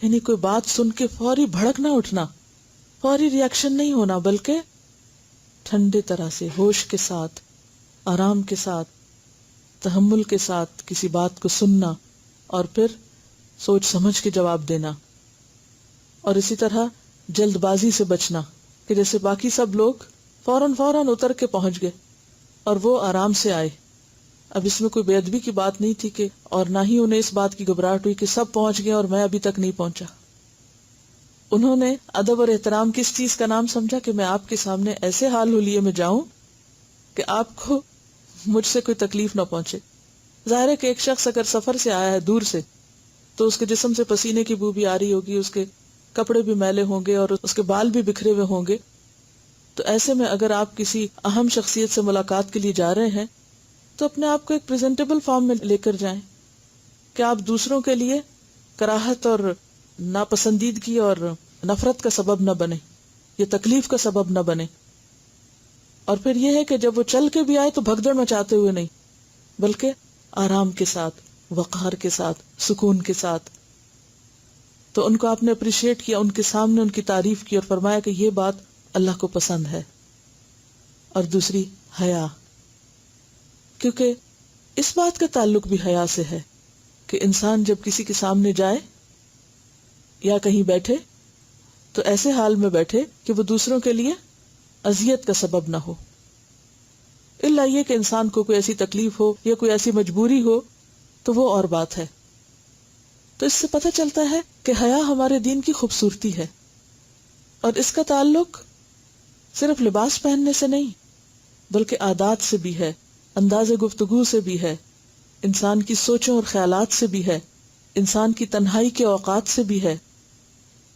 یعنی کوئی بات سن کے فوری بھڑک نہ اٹھنا، فوری ریاکشن نہیں ہونا، بلکہ ٹھنڈے طرح سے ہوش کے ساتھ، آرام کے ساتھ، تحمل کے ساتھ کسی بات کو سننا اور پھر سوچ سمجھ کے جواب دینا. اور اسی طرح جلد بازی سے بچنا کہ جیسے باقی سب لوگ فوراً اتر کے پہنچ گئے اور وہ آرام سے آئے. اب اس میں کوئی بے ادبی کی بات نہیں تھی کہ، اور نہ ہی انہیں اس بات کی گھبراہٹ ہوئی کہ سب پہنچ گئے اور میں ابھی تک نہیں پہنچا. انہوں نے ادب اور احترام کس چیز کا نام سمجھا کہ میں آپ کے سامنے ایسے حال حلیے میں جاؤں کہ آپ کو مجھ سے کوئی تکلیف نہ پہنچے. ظاہر ہے کہ ایک شخص اگر سفر سے آیا ہے دور سے تو اس کے جسم سے پسینے کی بو بھی آ رہی ہوگی، اس کے کپڑے بھی میلے ہوں گے اور اس کے بال بھی بکھرے ہوئے ہوں گے. تو ایسے میں اگر آپ کسی اہم شخصیت سے ملاقات کے لیے جا رہے ہیں تو اپنے آپ کو ایک پریزنٹیبل فارم میں لے کر جائیں کہ آپ دوسروں کے لیے کراہت اور ناپسندیدگی اور نفرت کا سبب نہ بنے، یہ تکلیف کا سبب نہ بنے. اور پھر یہ ہے کہ جب وہ چل کے بھی آئے تو بھگدڑ مچاتے ہوئے نہیں، بلکہ آرام کے ساتھ، وقار کے ساتھ، سکون کے ساتھ. تو ان کو آپ نے اپریشیٹ کیا، ان کے سامنے ان کی تعریف کی اور فرمایا کہ یہ بات اللہ کو پسند ہے. اور دوسری حیا، کیونکہ اس بات کا تعلق بھی حیا سے ہے کہ انسان جب کسی کے سامنے جائے یا کہیں بیٹھے تو ایسے حال میں بیٹھے کہ وہ دوسروں کے لیے اذیت کا سبب نہ ہو، الا یہ کہ انسان کو کوئی ایسی تکلیف ہو یا کوئی ایسی مجبوری ہو تو وہ اور بات ہے. تو اس سے پتہ چلتا ہے کہ حیا ہمارے دین کی خوبصورتی ہے، اور اس کا تعلق صرف لباس پہننے سے نہیں بلکہ عادات سے بھی ہے، انداز گفتگو سے بھی ہے، انسان کی سوچوں اور خیالات سے بھی ہے، انسان کی تنہائی کے اوقات سے بھی ہے.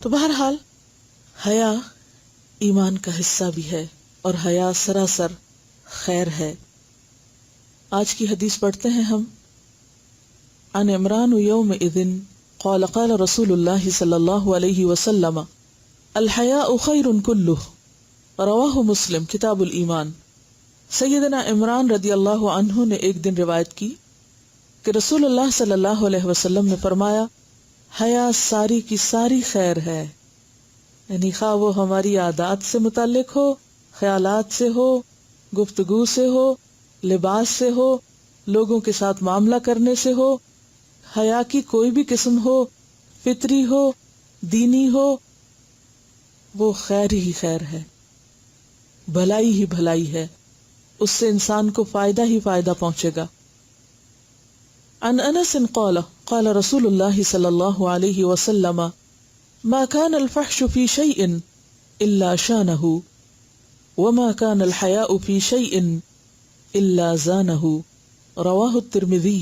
تو بہرحال حیا ایمان کا حصہ بھی ہے اور حیا سراسر خیر ہے. آج کی حدیث پڑھتے ہیں ہم. عن عمران یومئذ قال قال رسول اللہ صلی اللہ علیہ وسلم الحیاء خیر کلہ رواہ مسلم کتاب الایمان. سیدنا عمران رضی اللہ عنہ نے ایک دن روایت کی کہ رسول اللہ صلی اللہ علیہ وسلم نے فرمایا حیا ساری کی ساری خیر ہے، یعنی خواہ وہ ہماری عادات سے متعلق ہو، خیالات سے ہو، گفتگو سے ہو، لباس سے ہو، لوگوں کے ساتھ معاملہ کرنے سے ہو، حیا کی کوئی بھی قسم ہو، فطری ہو، دینی ہو، وہ خیر ہی خیر ہے، بھلائی ہی بھلائی ہے، اس سے انسان کو فائدہ ہی فائدہ پہنچے گا. عن انس قال قال رسول اللہ صلی اللہ علیہ وسلم ما كان الفحش في شيء الا شانه وما كان الحياء في شيء الا زانه رواه الترمذی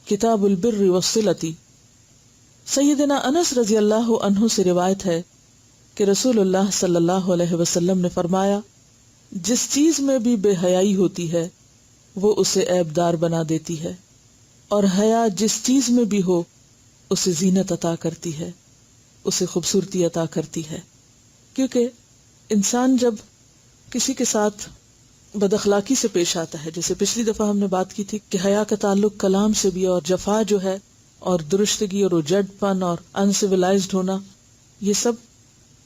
کتاب البر والصلة. سیدنا انس رضی اللہ عنہ سے روایت ہے کہ رسول اللہ صلی اللہ علیہ وسلم نے فرمایا جس چیز میں بھی بے حیائی ہوتی ہے وہ اسے عیبدار بنا دیتی ہے، اور حیا جس چیز میں بھی ہو اسے زینت عطا کرتی ہے، اسے خوبصورتی عطا کرتی ہے. کیونکہ انسان جب کسی کے ساتھ بد اخلاقی سے پیش آتا ہے، جیسے پچھلی دفعہ ہم نے بات کی تھی کہ حیا کا تعلق کلام سے بھی، اور جفا جو ہے اور درشتگی اور اجڑ پن اور انسیولائزڈ ہونا، یہ سب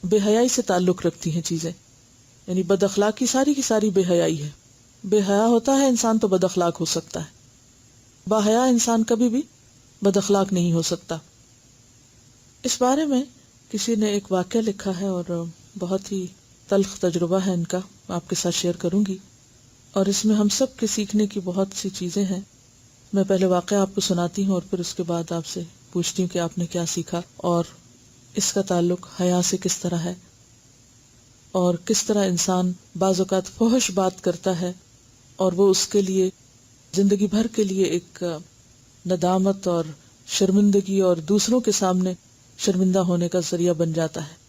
بے حیائی سے تعلق رکھتی ہیں چیزیں. یعنی بد اخلاقی ساری کی ساری بے حیائی ہے. بے حیا ہوتا ہے انسان تو بد اخلاق ہو سکتا ہے، با حیا انسان کبھی بھی بد اخلاق نہیں ہو سکتا. اس بارے میں کسی نے ایک واقعہ لکھا ہے اور بہت ہی تلخ تجربہ ہے ان کا، آپ کے ساتھ شیئر کروں گی، اور اس میں ہم سب کے سیکھنے کی بہت سی چیزیں ہیں. میں پہلے واقعہ آپ کو سناتی ہوں اور پھر اس کے بعد آپ سے پوچھتی ہوں کہ آپ نے کیا سیکھا اور اس کا تعلق حیا سے کس طرح ہے، اور کس طرح انسان بعض اوقات فحش بات کرتا ہے اور وہ اس کے لیے زندگی بھر کے لیے ایک ندامت اور شرمندگی اور دوسروں کے سامنے شرمندہ ہونے کا ذریعہ بن جاتا ہے.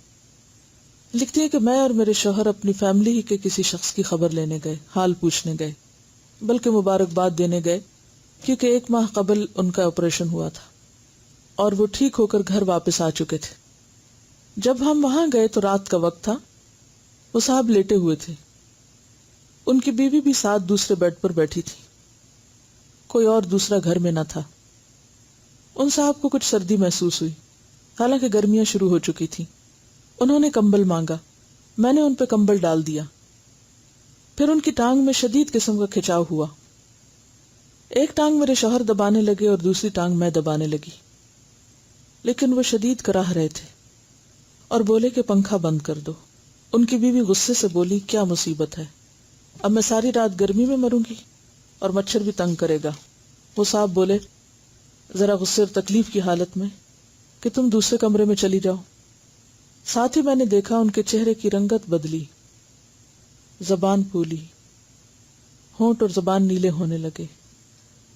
لکھتی ہے کہ میں اور میرے شوہر اپنی فیملی ہی کے کسی شخص کی خبر لینے گئے، حال پوچھنے گئے، بلکہ مبارکباد دینے گئے، کیونکہ 1 ماہ قبل ان کا آپریشن ہوا تھا اور وہ ٹھیک ہو کر گھر واپس آ چکے تھے. جب ہم وہاں گئے تو رات کا وقت تھا. وہ صاحب لیٹے ہوئے تھے، ان کی بیوی بھی ساتھ دوسرے بیڈ پر بیٹھی تھی، کوئی اور دوسرا گھر میں نہ تھا. ان صاحب کو کچھ سردی محسوس ہوئی، حالانکہ گرمیاں شروع ہو چکی تھی. انہوں نے کمبل مانگا، میں نے ان پہ کمبل ڈال دیا. پھر ان کی ٹانگ میں شدید قسم کا کھچاؤ ہوا. ایک ٹانگ میرے شوہر دبانے لگے اور دوسری ٹانگ میں دبانے لگی، لیکن وہ شدید کراہ رہے تھے اور بولے کہ پنکھا بند کر دو. ان کی بیوی غصے سے بولی کیا مصیبت ہے، اب میں ساری رات گرمی میں مروں گی اور مچھر بھی تنگ کرے گا. وہ صاحب بولے ذرا غصے اور تکلیف کی حالت میں کہ تم دوسرے کمرے میں چلی جاؤ. ساتھ ہی میں نے دیکھا ان کے چہرے کی رنگت بدلی، زبان پھولی، ہونٹ اور زبان نیلے ہونے لگے،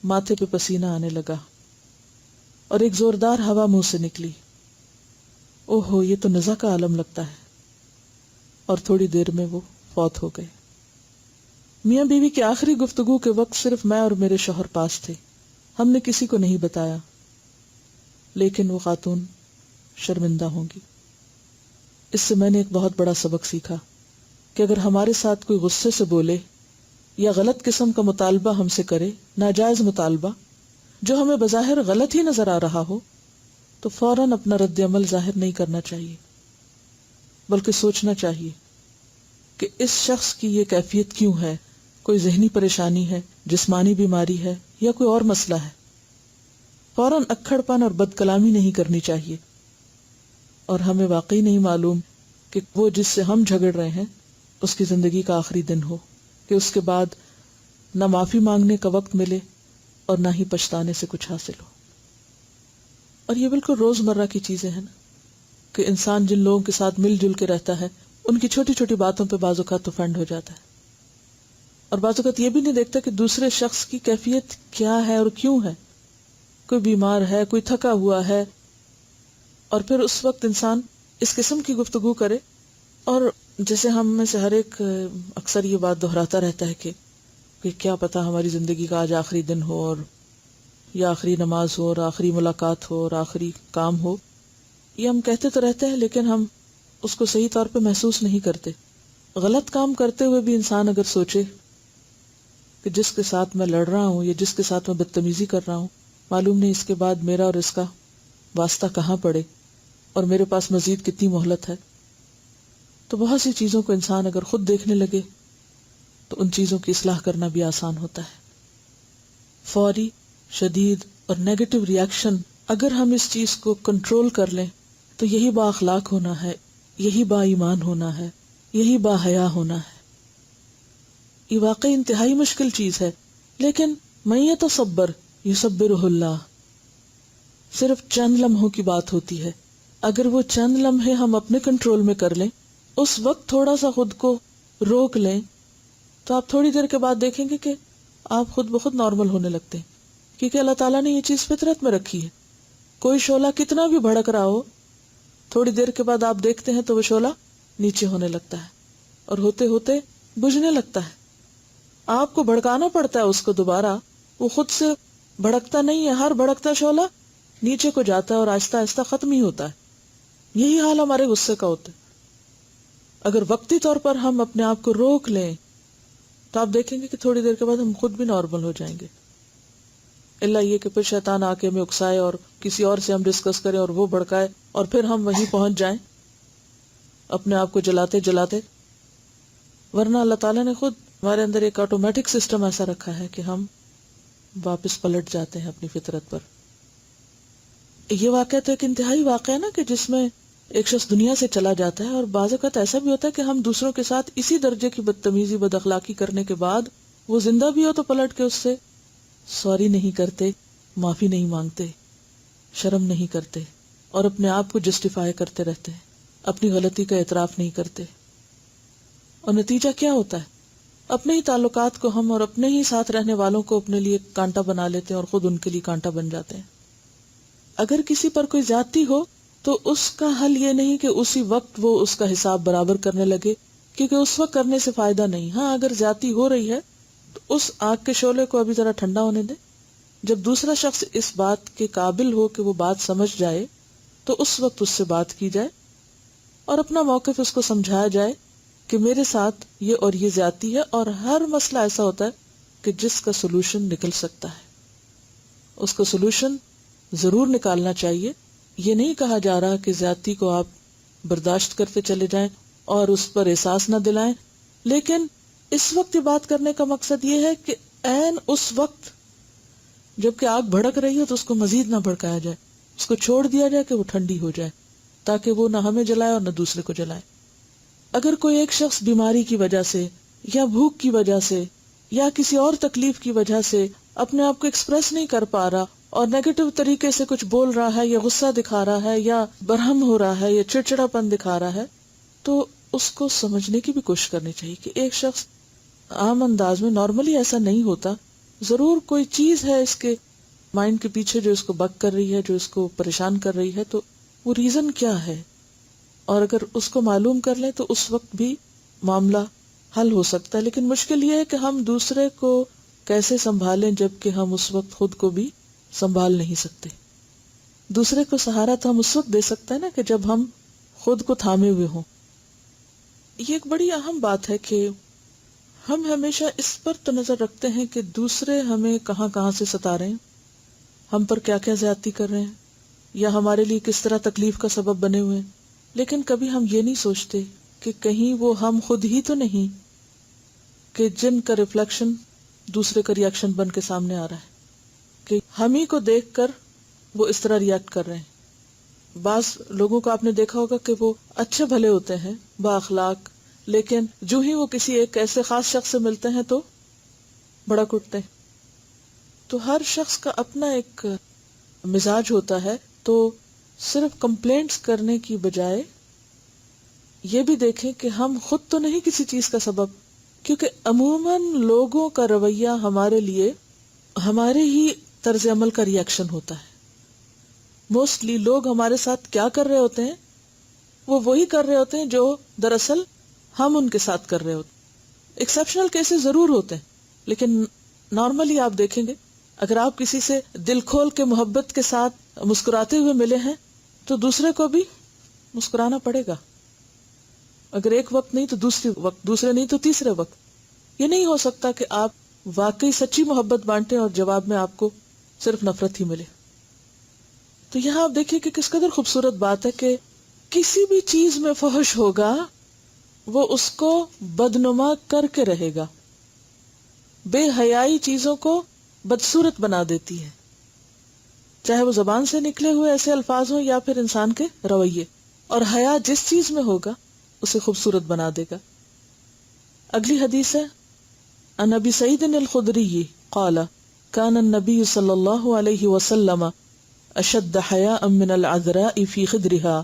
ماتھے پہ پسینہ آنے لگا اور ایک زوردار ہوا منہ سے نکلی. اوہو، یہ تو نزا کا عالم لگتا ہے. اور تھوڑی دیر میں وہ فوت ہو گئے. میاں بیوی کی آخری گفتگو کے وقت صرف میں اور میرے شوہر پاس تھے. ہم نے کسی کو نہیں بتایا، لیکن وہ خاتون شرمندہ ہوں گی. اس سے میں نے ایک بہت بڑا سبق سیکھا کہ اگر ہمارے ساتھ کوئی غصے سے بولے یا غلط قسم کا مطالبہ ہم سے کرے، ناجائز مطالبہ جو ہمیں بظاہر غلط ہی نظر آ رہا ہو، تو فوراً اپنا رد عمل ظاہر نہیں کرنا چاہیے، بلکہ سوچنا چاہیے کہ اس شخص کی یہ کیفیت کیوں ہے، کوئی ذہنی پریشانی ہے، جسمانی بیماری ہے یا کوئی اور مسئلہ ہے۔ فوراً اکھڑ پن اور بد کلامی نہیں کرنی چاہیے، اور ہمیں واقعی نہیں معلوم کہ وہ جس سے ہم جھگڑ رہے ہیں اس کی زندگی کا آخری دن ہو، کہ اس کے بعد نہ معافی مانگنے کا وقت ملے اور نہ ہی پچھتانے سے کچھ حاصل ہو۔ اور یہ بالکل روزمرہ کی چیزیں ہیں نا، کہ انسان جن لوگوں کے ساتھ مل جل کے رہتا ہے ان کی چھوٹی چھوٹی باتوں پہ بعض اوقات افینڈ ہو جاتا ہے، اور بعض اوقات یہ بھی نہیں دیکھتا کہ دوسرے شخص کی کیفیت کیا ہے اور کیوں ہے، کوئی بیمار ہے، کوئی تھکا ہوا ہے، اور پھر اس وقت انسان اس قسم کی گفتگو کرے۔ اور جیسے ہم میں سے ہر ایک اکثر یہ بات دہراتا رہتا ہے کہ کیا پتا ہماری زندگی کا آج آخری دن ہو، اور یا آخری نماز ہو، اور آخری ملاقات ہو، اور آخری کام ہو۔ یہ ہم کہتے تو رہتے ہیں لیکن ہم اس کو صحیح طور پہ محسوس نہیں کرتے۔ غلط کام کرتے ہوئے بھی انسان اگر سوچے کہ جس کے ساتھ میں لڑ رہا ہوں یا جس کے ساتھ میں بدتمیزی کر رہا ہوں، معلوم نہیں اس کے بعد میرا اور اس کا واسطہ کہاں پڑے اور میرے پاس مزید کتنی مہلت ہے، تو بہت سی چیزوں کو انسان اگر خود دیکھنے لگے تو ان چیزوں کی اصلاح کرنا بھی آسان ہوتا ہے۔ فوری، شدید اور نیگیٹو ریاکشن، اگر ہم اس چیز کو کنٹرول کر لیں تو یہی با اخلاق ہونا ہے، یہی با ایمان ہونا ہے، یہی با حیا ہونا ہے۔ یہ واقعی انتہائی مشکل چیز ہے، لیکن من یتصبر یصبرہ اللہ، صرف چند لمحوں کی بات ہوتی ہے۔ اگر وہ چند لمحے ہم اپنے کنٹرول میں کر لیں، اس وقت تھوڑا سا خود کو روک لیں، تو آپ تھوڑی دیر کے بعد دیکھیں گے کہ آپ خود بخود نارمل ہونے لگتے ہیں، کیونکہ اللہ تعالیٰ نے یہ چیز فطرت میں رکھی ہے۔ کوئی شعلہ کتنا بھی بھڑک رہا ہو، تھوڑی دیر کے بعد آپ دیکھتے ہیں تو وہ شعلہ نیچے ہونے لگتا ہے اور ہوتے ہوتے بجھنے لگتا ہے۔ آپ کو بھڑکانا پڑتا ہے اس کو دوبارہ، وہ خود سے بھڑکتا نہیں ہے۔ ہر بھڑکتا شعلہ نیچے کو جاتا ہے اور آہستہ آہستہ ختم ہی ہوتا ہے۔ یہی حال ہمارے غصے کا ہوتا ہے۔ اگر وقتی طور پر ہم اپنے آپ کو روک لیں تو آپ دیکھیں گے کہ تھوڑی دیر کے بعد ہم خود بھی نارمل ہو جائیں گے، اللہ یہ کہ پھر شیطان آ کے ہمیں اکسائے اور کسی اور سے ہم ڈسکس کریں اور وہ بھڑکائے اور پھر ہم وہیں پہنچ جائیں اپنے آپ کو جلاتے جلاتے۔ ورنہ اللہ تعالیٰ نے خود ہمارے اندر ایک آٹومیٹک سسٹم ایسا رکھا ہے کہ ہم واپس پلٹ جاتے ہیں اپنی فطرت پر۔ یہ واقعہ تو ایک انتہائی واقعہ ہے نا، کہ جس میں ایک شخص دنیا سے چلا جاتا ہے، اور بعض اوقات ایسا بھی ہوتا ہے کہ ہم دوسروں کے ساتھ اسی درجے کی بدتمیزی، بد اخلاقی کرنے کے بعد وہ زندہ بھی ہو تو پلٹ کے اس سے سوری نہیں کرتے، معافی نہیں مانگتے، شرم نہیں کرتے، اور اپنے آپ کو جسٹیفائی کرتے رہتے ہیں، اپنی غلطی کا اعتراف نہیں کرتے۔ اور نتیجہ کیا ہوتا ہے؟ اپنے ہی تعلقات کو ہم اور اپنے ہی ساتھ رہنے والوں کو اپنے لیے کانٹا بنا لیتے ہیں اور خود ان کے لیے کانٹا بن جاتے ہیں۔ اگر کسی پر کوئی زیادتی ہو تو اس کا حل یہ نہیں کہ اسی وقت وہ اس کا حساب برابر کرنے لگے، کیونکہ اس وقت کرنے سے فائدہ نہیں۔ ہاں، اگر زیادتی ہو رہی ہے تو اس آگ کے شعلے کو ابھی ذرا ٹھنڈا ہونے دے۔ جب دوسرا شخص اس بات کے قابل ہو کہ وہ بات سمجھ جائے تو اس وقت اس سے بات کی جائے اور اپنا موقف اس کو سمجھایا جائے کہ میرے ساتھ یہ اور یہ زیادتی ہے، اور ہر مسئلہ ایسا ہوتا ہے کہ جس کا سولوشن نکل سکتا ہے، اس کا سولوشن ضرور نکالنا چاہیے۔ یہ نہیں کہا جا رہا کہ زیادتی کو آپ برداشت کرتے چلے جائیں اور اس پر احساس نہ دلائیں، لیکن اس وقت یہ بات کرنے کا مقصد یہ ہے کہ عین اس وقت جبکہ آگ بھڑک رہی ہو تو اس کو مزید نہ بھڑکایا جائے، اس کو چھوڑ دیا جائے کہ وہ ٹھنڈی ہو جائے، تاکہ وہ نہ ہمیں جلائے اور نہ دوسرے کو جلائے۔ اگر کوئی ایک شخص بیماری کی وجہ سے یا بھوک کی وجہ سے یا کسی اور تکلیف کی وجہ سے اپنے آپ کو ایکسپریس نہیں کر پا رہا اور نیگیٹو طریقے سے کچھ بول رہا ہے یا غصہ دکھا رہا ہے یا برہم ہو رہا ہے یا چڑچڑا پن دکھا رہا ہے، تو اس کو سمجھنے کی بھی کوشش کرنی چاہیے کہ ایک شخص عام انداز میں نارملی ایسا نہیں ہوتا، ضرور کوئی چیز ہے اس کے مائنڈ کے پیچھے جو اس کو بگ کر رہی ہے، جو اس کو پریشان کر رہی ہے، تو وہ ریزن کیا ہے، اور اگر اس کو معلوم کر لیں تو اس وقت بھی معاملہ حل ہو سکتا ہے۔ لیکن مشکل یہ ہے کہ ہم دوسرے کو کیسے سنبھالیں جبکہ ہم اس وقت خود کو بھی سنبھال نہیں سکتے۔ دوسرے کو سہارا تو ہم اس وقت دے سکتے ہیں نا کہ جب ہم خود کو تھامے ہوئے ہوں۔ یہ ایک بڑی اہم بات ہے کہ ہم ہمیشہ اس پر تو نظر رکھتے ہیں کہ دوسرے ہمیں کہاں کہاں سے ستا رہے ہیں، ہم پر کیا کیا زیادتی کر رہے ہیں، یا ہمارے لیے کس طرح تکلیف کا سبب بنے ہوئے ہیں، لیکن کبھی ہم یہ نہیں سوچتے کہ کہیں وہ ہم خود ہی تو نہیں کہ جن کا ریفلیکشن دوسرے کا ریئیکشن بن کے سامنے آ رہا ہے، کہ ہم ہی کو دیکھ کر وہ اس طرح ریئیکٹ کر رہے ہیں۔ بعض لوگوں کو آپ نے دیکھا ہوگا کہ وہ اچھے بھلے ہوتے ہیں، با اخلاق، لیکن جو ہی وہ کسی ایک ایسے خاص شخص سے ملتے ہیں تو بھڑک اٹھتے ہیں۔ تو ہر شخص کا اپنا ایک مزاج ہوتا ہے، تو صرف کمپلینٹس کرنے کی بجائے یہ بھی دیکھیں کہ ہم خود تو نہیں کسی چیز کا سبب، کیونکہ عموماً لوگوں کا رویہ ہمارے لیے ہمارے ہی طرز عمل کا ریئیکشن ہوتا ہے۔ موسٹلی لوگ ہمارے ساتھ کیا کر رہے ہوتے ہیں، وہ وہی کر رہے ہوتے ہیں جو دراصل ہم ان کے ساتھ کر رہے ہوتے ہیں۔ ایکسیپشنل کیسز ضرور ہوتے ہیں، لیکن نارملی آپ دیکھیں گے اگر آپ کسی سے دل کھول کے محبت کے ساتھ مسکراتے ہوئے ملے ہیں تو دوسرے کو بھی مسکرانا پڑے گا، اگر ایک وقت نہیں تو دوسری وقت، دوسرے نہیں تو تیسرے وقت۔ یہ نہیں ہو سکتا کہ آپ واقعی سچی محبت بانٹیں اور جواب میں آپ کو صرف نفرت ہی ملے۔ تو یہاں آپ دیکھیں کہ کس قدر خوبصورت بات ہے کہ کسی بھی چیز میں فحش ہوگا وہ اس کو بدنما کر کے رہے گا۔ بے حیائی چیزوں کو بدصورت بنا دیتی ہے، چاہے وہ زبان سے نکلے ہوئے ایسے الفاظ ہوں یا پھر انسان کے رویے، اور حیا جس چیز میں ہوگا اسے خوبصورت بنا دے گا۔ اگلی حدیث ہے عن ابی سعید الخدری قال كان النبي صلی اللہ علیہ وسلم اشد حیاء من العذراء في خدرها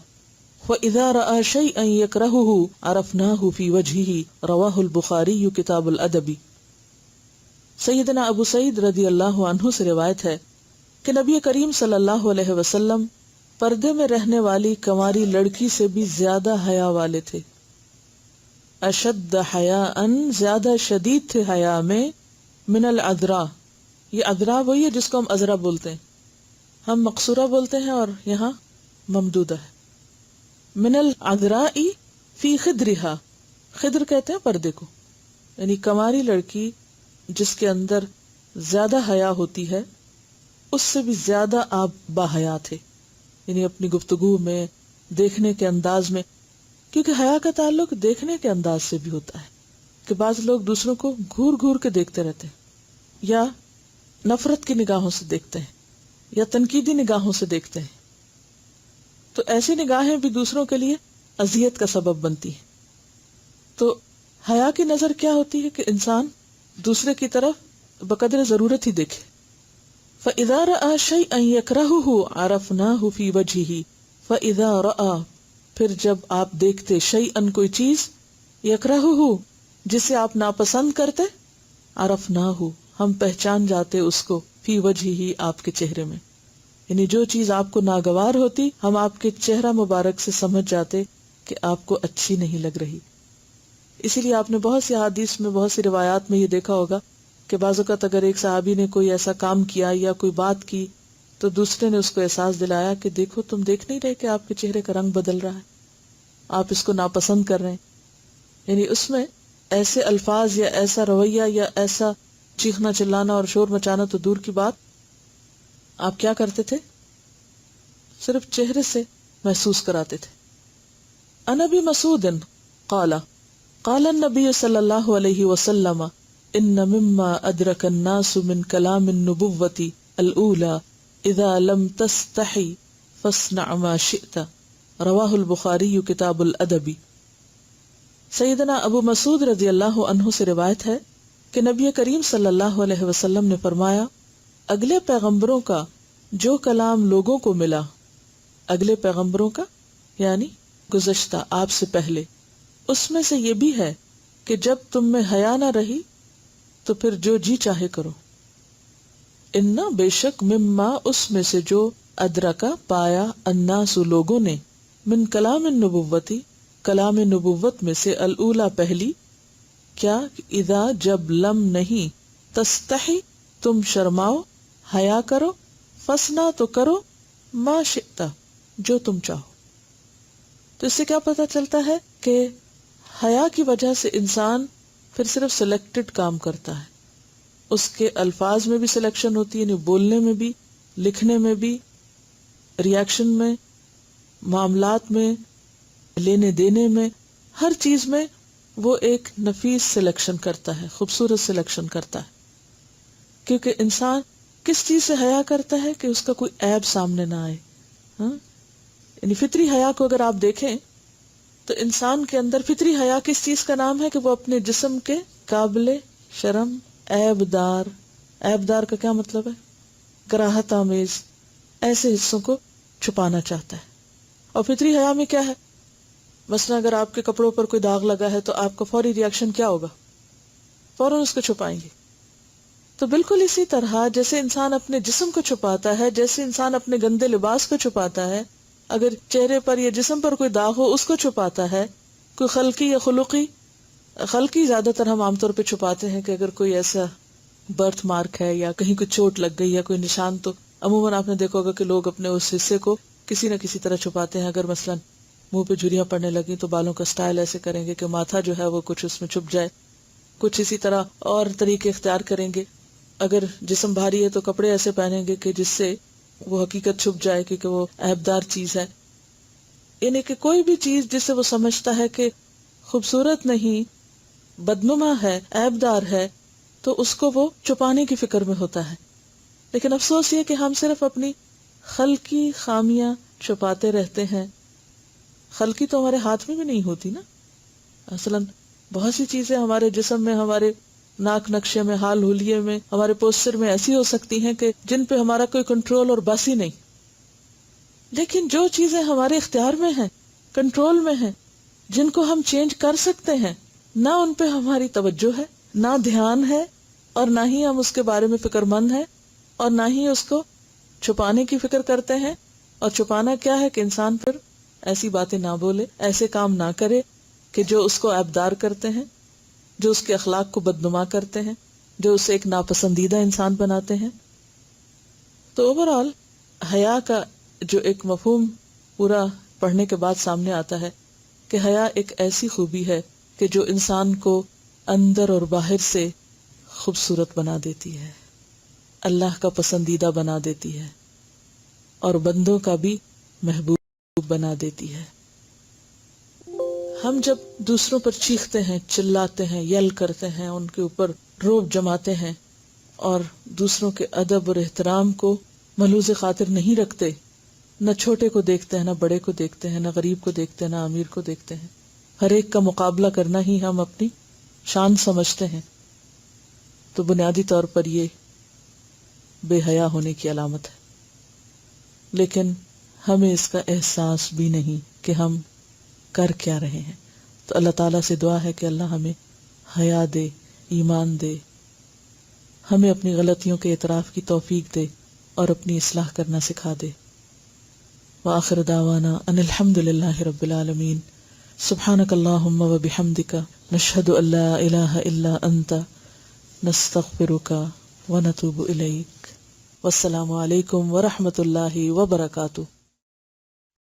واذا راى شيئا يكرهه عرفناه في وجهه رواه البخاری کتاب الادب۔ سیدنا ابو سعید رضی اللہ عنہ سے روایت ہے کہ نبی کریم صلی اللہ علیہ وسلم پردے میں رہنے والی کنواری لڑکی سے بھی زیادہ حیا والے تھے۔ اشد حیاء، زیادہ شدید تھے حیا میں، من العذراء، یہ عذراء وہی ہے جس کو ہم عذرا بولتے ہیں، ہم مقصورہ بولتے ہیں اور یہاں ممدودہ ہے۔ من العذراء فی خدرها، خدر کہتے ہیں پردے کو، یعنی کنواری لڑکی جس کے اندر زیادہ حیا ہوتی ہے اس سے بھی زیادہ آپ باحیا تھے، یعنی اپنی گفتگو میں، دیکھنے کے انداز میں، کیونکہ حیا کا تعلق دیکھنے کے انداز سے بھی ہوتا ہے کہ بعض لوگ دوسروں کو گھور گھور کے دیکھتے رہتے ہیں، یا نفرت کی نگاہوں سے دیکھتے ہیں، یا تنقیدی نگاہوں سے دیکھتے ہیں، تو ایسی نگاہیں بھی دوسروں کے لیے اذیت کا سبب بنتی ہیں۔ تو حیا کی نظر کیا ہوتی ہے کہ انسان دوسرے کی طرف بقدر ضرورت ہی دیکھے۔ فَإِذَا رَأَى شَيْئًا يَكْرَهُهُ عَرَفْنَاهُ فِي وَجْهِهِ فَإِذَا رَأَى، پھر جب آپ دیکھتے شَيْئًا کوئی چیز، يَكْرَهُهُ جسے آپ ناپسند کرتے، عَرَفْنَاهُ ہم پہچان جاتے اس کو، فی وجهه آپ کے چہرے میں، یعنی جو چیز آپ کو ناگوار ہوتی ہم آپ کے چہرہ مبارک سے سمجھ جاتے کہ آپ کو اچھی نہیں لگ رہی۔ اسی لیے آپ نے بہت سی احادیث میں، بہت سی روایات میں یہ دیکھا ہوگا کہ بعض اوقات اگر ایک صحابی نے کوئی ایسا کام کیا یا کوئی بات کی تو دوسرے نے اس کو احساس دلایا کہ دیکھو تم دیکھ نہیں رہے کہ آپ کے چہرے کا رنگ بدل رہا ہے، آپ اس کو ناپسند کر رہے ہیں، یعنی اس میں ایسے الفاظ یا ایسا رویہ یا ایسا چیخنا چلانا اور شور مچانا تو دور کی بات، آپ کیا کرتے تھے؟ صرف چہرے سے محسوس کراتے تھے۔ عن ابی مسعود قال قال النبی صلی اللہ علیہ وسلم ان مما ادرک الناس من کلام النبوۃ الاولى اذا لم تستحی فاصنع ما شئت، رواہ البخاری کتاب الادب۔ سیدنا ابو مسعود رضی اللہ عنہ سے روایت ہے کہ نبی کریم صلی اللہ علیہ وسلم نے فرمایا، اگلے پیغمبروں کا جو کلام لوگوں کو ملا، اگلے پیغمبروں کا یعنی گزشتہ آپ سے پہلے، اس میں سے یہ بھی ہے کہ جب تم میں حیا نہ رہی تو پھر جو جی چاہے کرو۔ ان بے شک مما اس میں سے جو ادرکا پایا الناس لوگوں نے، من کلام النبوتی کلام نبوت میں سے، الاولا پہلی، کیا اذا جب لم نہیں، تستحی تم شرماؤ، حیا کرو، فسنا تو کرو، ما شئتا جو تم چاہو۔ تو اس سے کیا پتہ چلتا ہے کہ حیا کی وجہ سے انسان پھر صرف سلیکٹڈ کام کرتا ہے، اس کے الفاظ میں بھی سلیکشن ہوتی ہے، یعنی بولنے میں بھی، لکھنے میں بھی، ریاکشن میں، معاملات میں، لینے دینے میں، ہر چیز میں وہ ایک نفیس سلیکشن کرتا ہے، خوبصورت سلیکشن کرتا ہے. کیونکہ انسان کس چیز سے حیا کرتا ہے کہ اس کا کوئی عیب سامنے نہ آئے. ہاں، یعنی فطری حیا کو اگر آپ دیکھیں تو انسان کے اندر فطری حیا کس چیز کا نام ہے کہ وہ اپنے جسم کے قابل شرم، عیب دار کا کیا مطلب ہے؟ کراہت آمیز ایسے حصوں کو چھپانا چاہتا ہے. اور فطری حیا میں کیا ہے؟ مثلا اگر آپ کے کپڑوں پر کوئی داغ لگا ہے تو آپ کا فوری ریاکشن کیا ہوگا؟ فوراً اس کو چھپائیں گے. تو بالکل اسی طرح جیسے انسان اپنے جسم کو چھپاتا ہے، جیسے انسان اپنے گندے لباس کو چھپاتا ہے، اگر چہرے پر یا جسم پر کوئی داغ ہو اس کو چھپاتا ہے. کوئی خلقی یا خلقی زیادہ تر ہم عام طور پہ چھپاتے ہیں کہ اگر کوئی ایسا برتھ مارک ہے یا کہیں کوئی چوٹ لگ گئی یا کوئی نشان، تو عموماً آپ نے دیکھا ہوگا کہ لوگ اپنے اس حصے کو کسی نہ کسی طرح چھپاتے ہیں. اگر مثلا منہ پہ جھریاں پڑنے لگی تو بالوں کا سٹائل ایسے کریں گے کہ ماتھا جو ہے وہ کچھ اس میں چھپ جائے. کچھ اسی طرح اور طریقے اختیار کریں گے. اگر جسم بھاری ہے تو کپڑے ایسے پہنیں گے کہ جس سے وہ حقیقت چھپ جائے کیونکہ وہ عیبدار چیز ہے. یعنی کہ کوئی بھی چیز جس سے وہ سمجھتا ہے کہ خوبصورت نہیں، بدنما ہے، عیبدار ہے، تو اس کو وہ چھپانے کی فکر میں ہوتا ہے. لیکن افسوس یہ کہ ہم صرف اپنی خلقی خامیاں چھپاتے رہتے ہیں. خلقی تو ہمارے ہاتھ میں بھی نہیں ہوتی نا. مثلا بہت سی چیزیں ہمارے جسم میں، ہمارے ناک نقشے میں، حال حلیے میں، ہمارے پوسچر میں ایسی ہو سکتی ہیں کہ جن پہ ہمارا کوئی کنٹرول اور بس ہی نہیں. لیکن جو چیزیں ہمارے اختیار میں ہیں، کنٹرول میں ہیں، جن کو ہم چینج کر سکتے ہیں، نہ ان پہ ہماری توجہ ہے، نہ دھیان ہے، اور نہ ہی ہم اس کے بارے میں فکر مند ہیں، اور نہ ہی اس کو چھپانے کی فکر کرتے ہیں. اور چھپانا کیا ہے کہ انسان پھر ایسی باتیں نہ بولے، ایسے کام نہ کرے کہ جو اس کو عیبدار کرتے ہیں، جو اس کے اخلاق کو بدنما کرتے ہیں، جو اسے ایک ناپسندیدہ انسان بناتے ہیں. تو اوورآل حیا کا جو ایک مفہوم پورا پڑھنے کے بعد سامنے آتا ہے کہ حیا ایک ایسی خوبی ہے کہ جو انسان کو اندر اور باہر سے خوبصورت بنا دیتی ہے، اللہ کا پسندیدہ بنا دیتی ہے، اور بندوں کا بھی محبوب بنا دیتی ہے. ہم جب دوسروں پر چیختے ہیں، چلاتے ہیں، یل کرتے ہیں، ان کے اوپر روب جماتے ہیں اور دوسروں کے ادب اور احترام کو ملحوظ خاطر نہیں رکھتے، نہ چھوٹے کو دیکھتے ہیں، نہ بڑے کو دیکھتے ہیں، نہ غریب کو دیکھتے ہیں، نہ امیر کو دیکھتے ہیں، ہر ایک کا مقابلہ کرنا ہی ہم اپنی شان سمجھتے ہیں، تو بنیادی طور پر یہ بے حیا ہونے کی علامت ہے. لیکن ہمیں اس کا احساس بھی نہیں کہ ہم کر کیا رہے ہیں. تو اللہ تعالیٰ سے دعا ہے کہ اللہ ہمیں حیا دے، ایمان دے، ہمیں اپنی غلطیوں کے اعتراف کی توفیق دے اور اپنی اصلاح کرنا سکھا دے. وآخر دعوانا ان الحمد للہ رب العالمین. سبحانک اللہم و بحمدک، نشہد ان لا الہ الا انت، نستغفرک و نتوب الیک. والسلام علیکم ورحمۃ اللہ وبرکاتہ.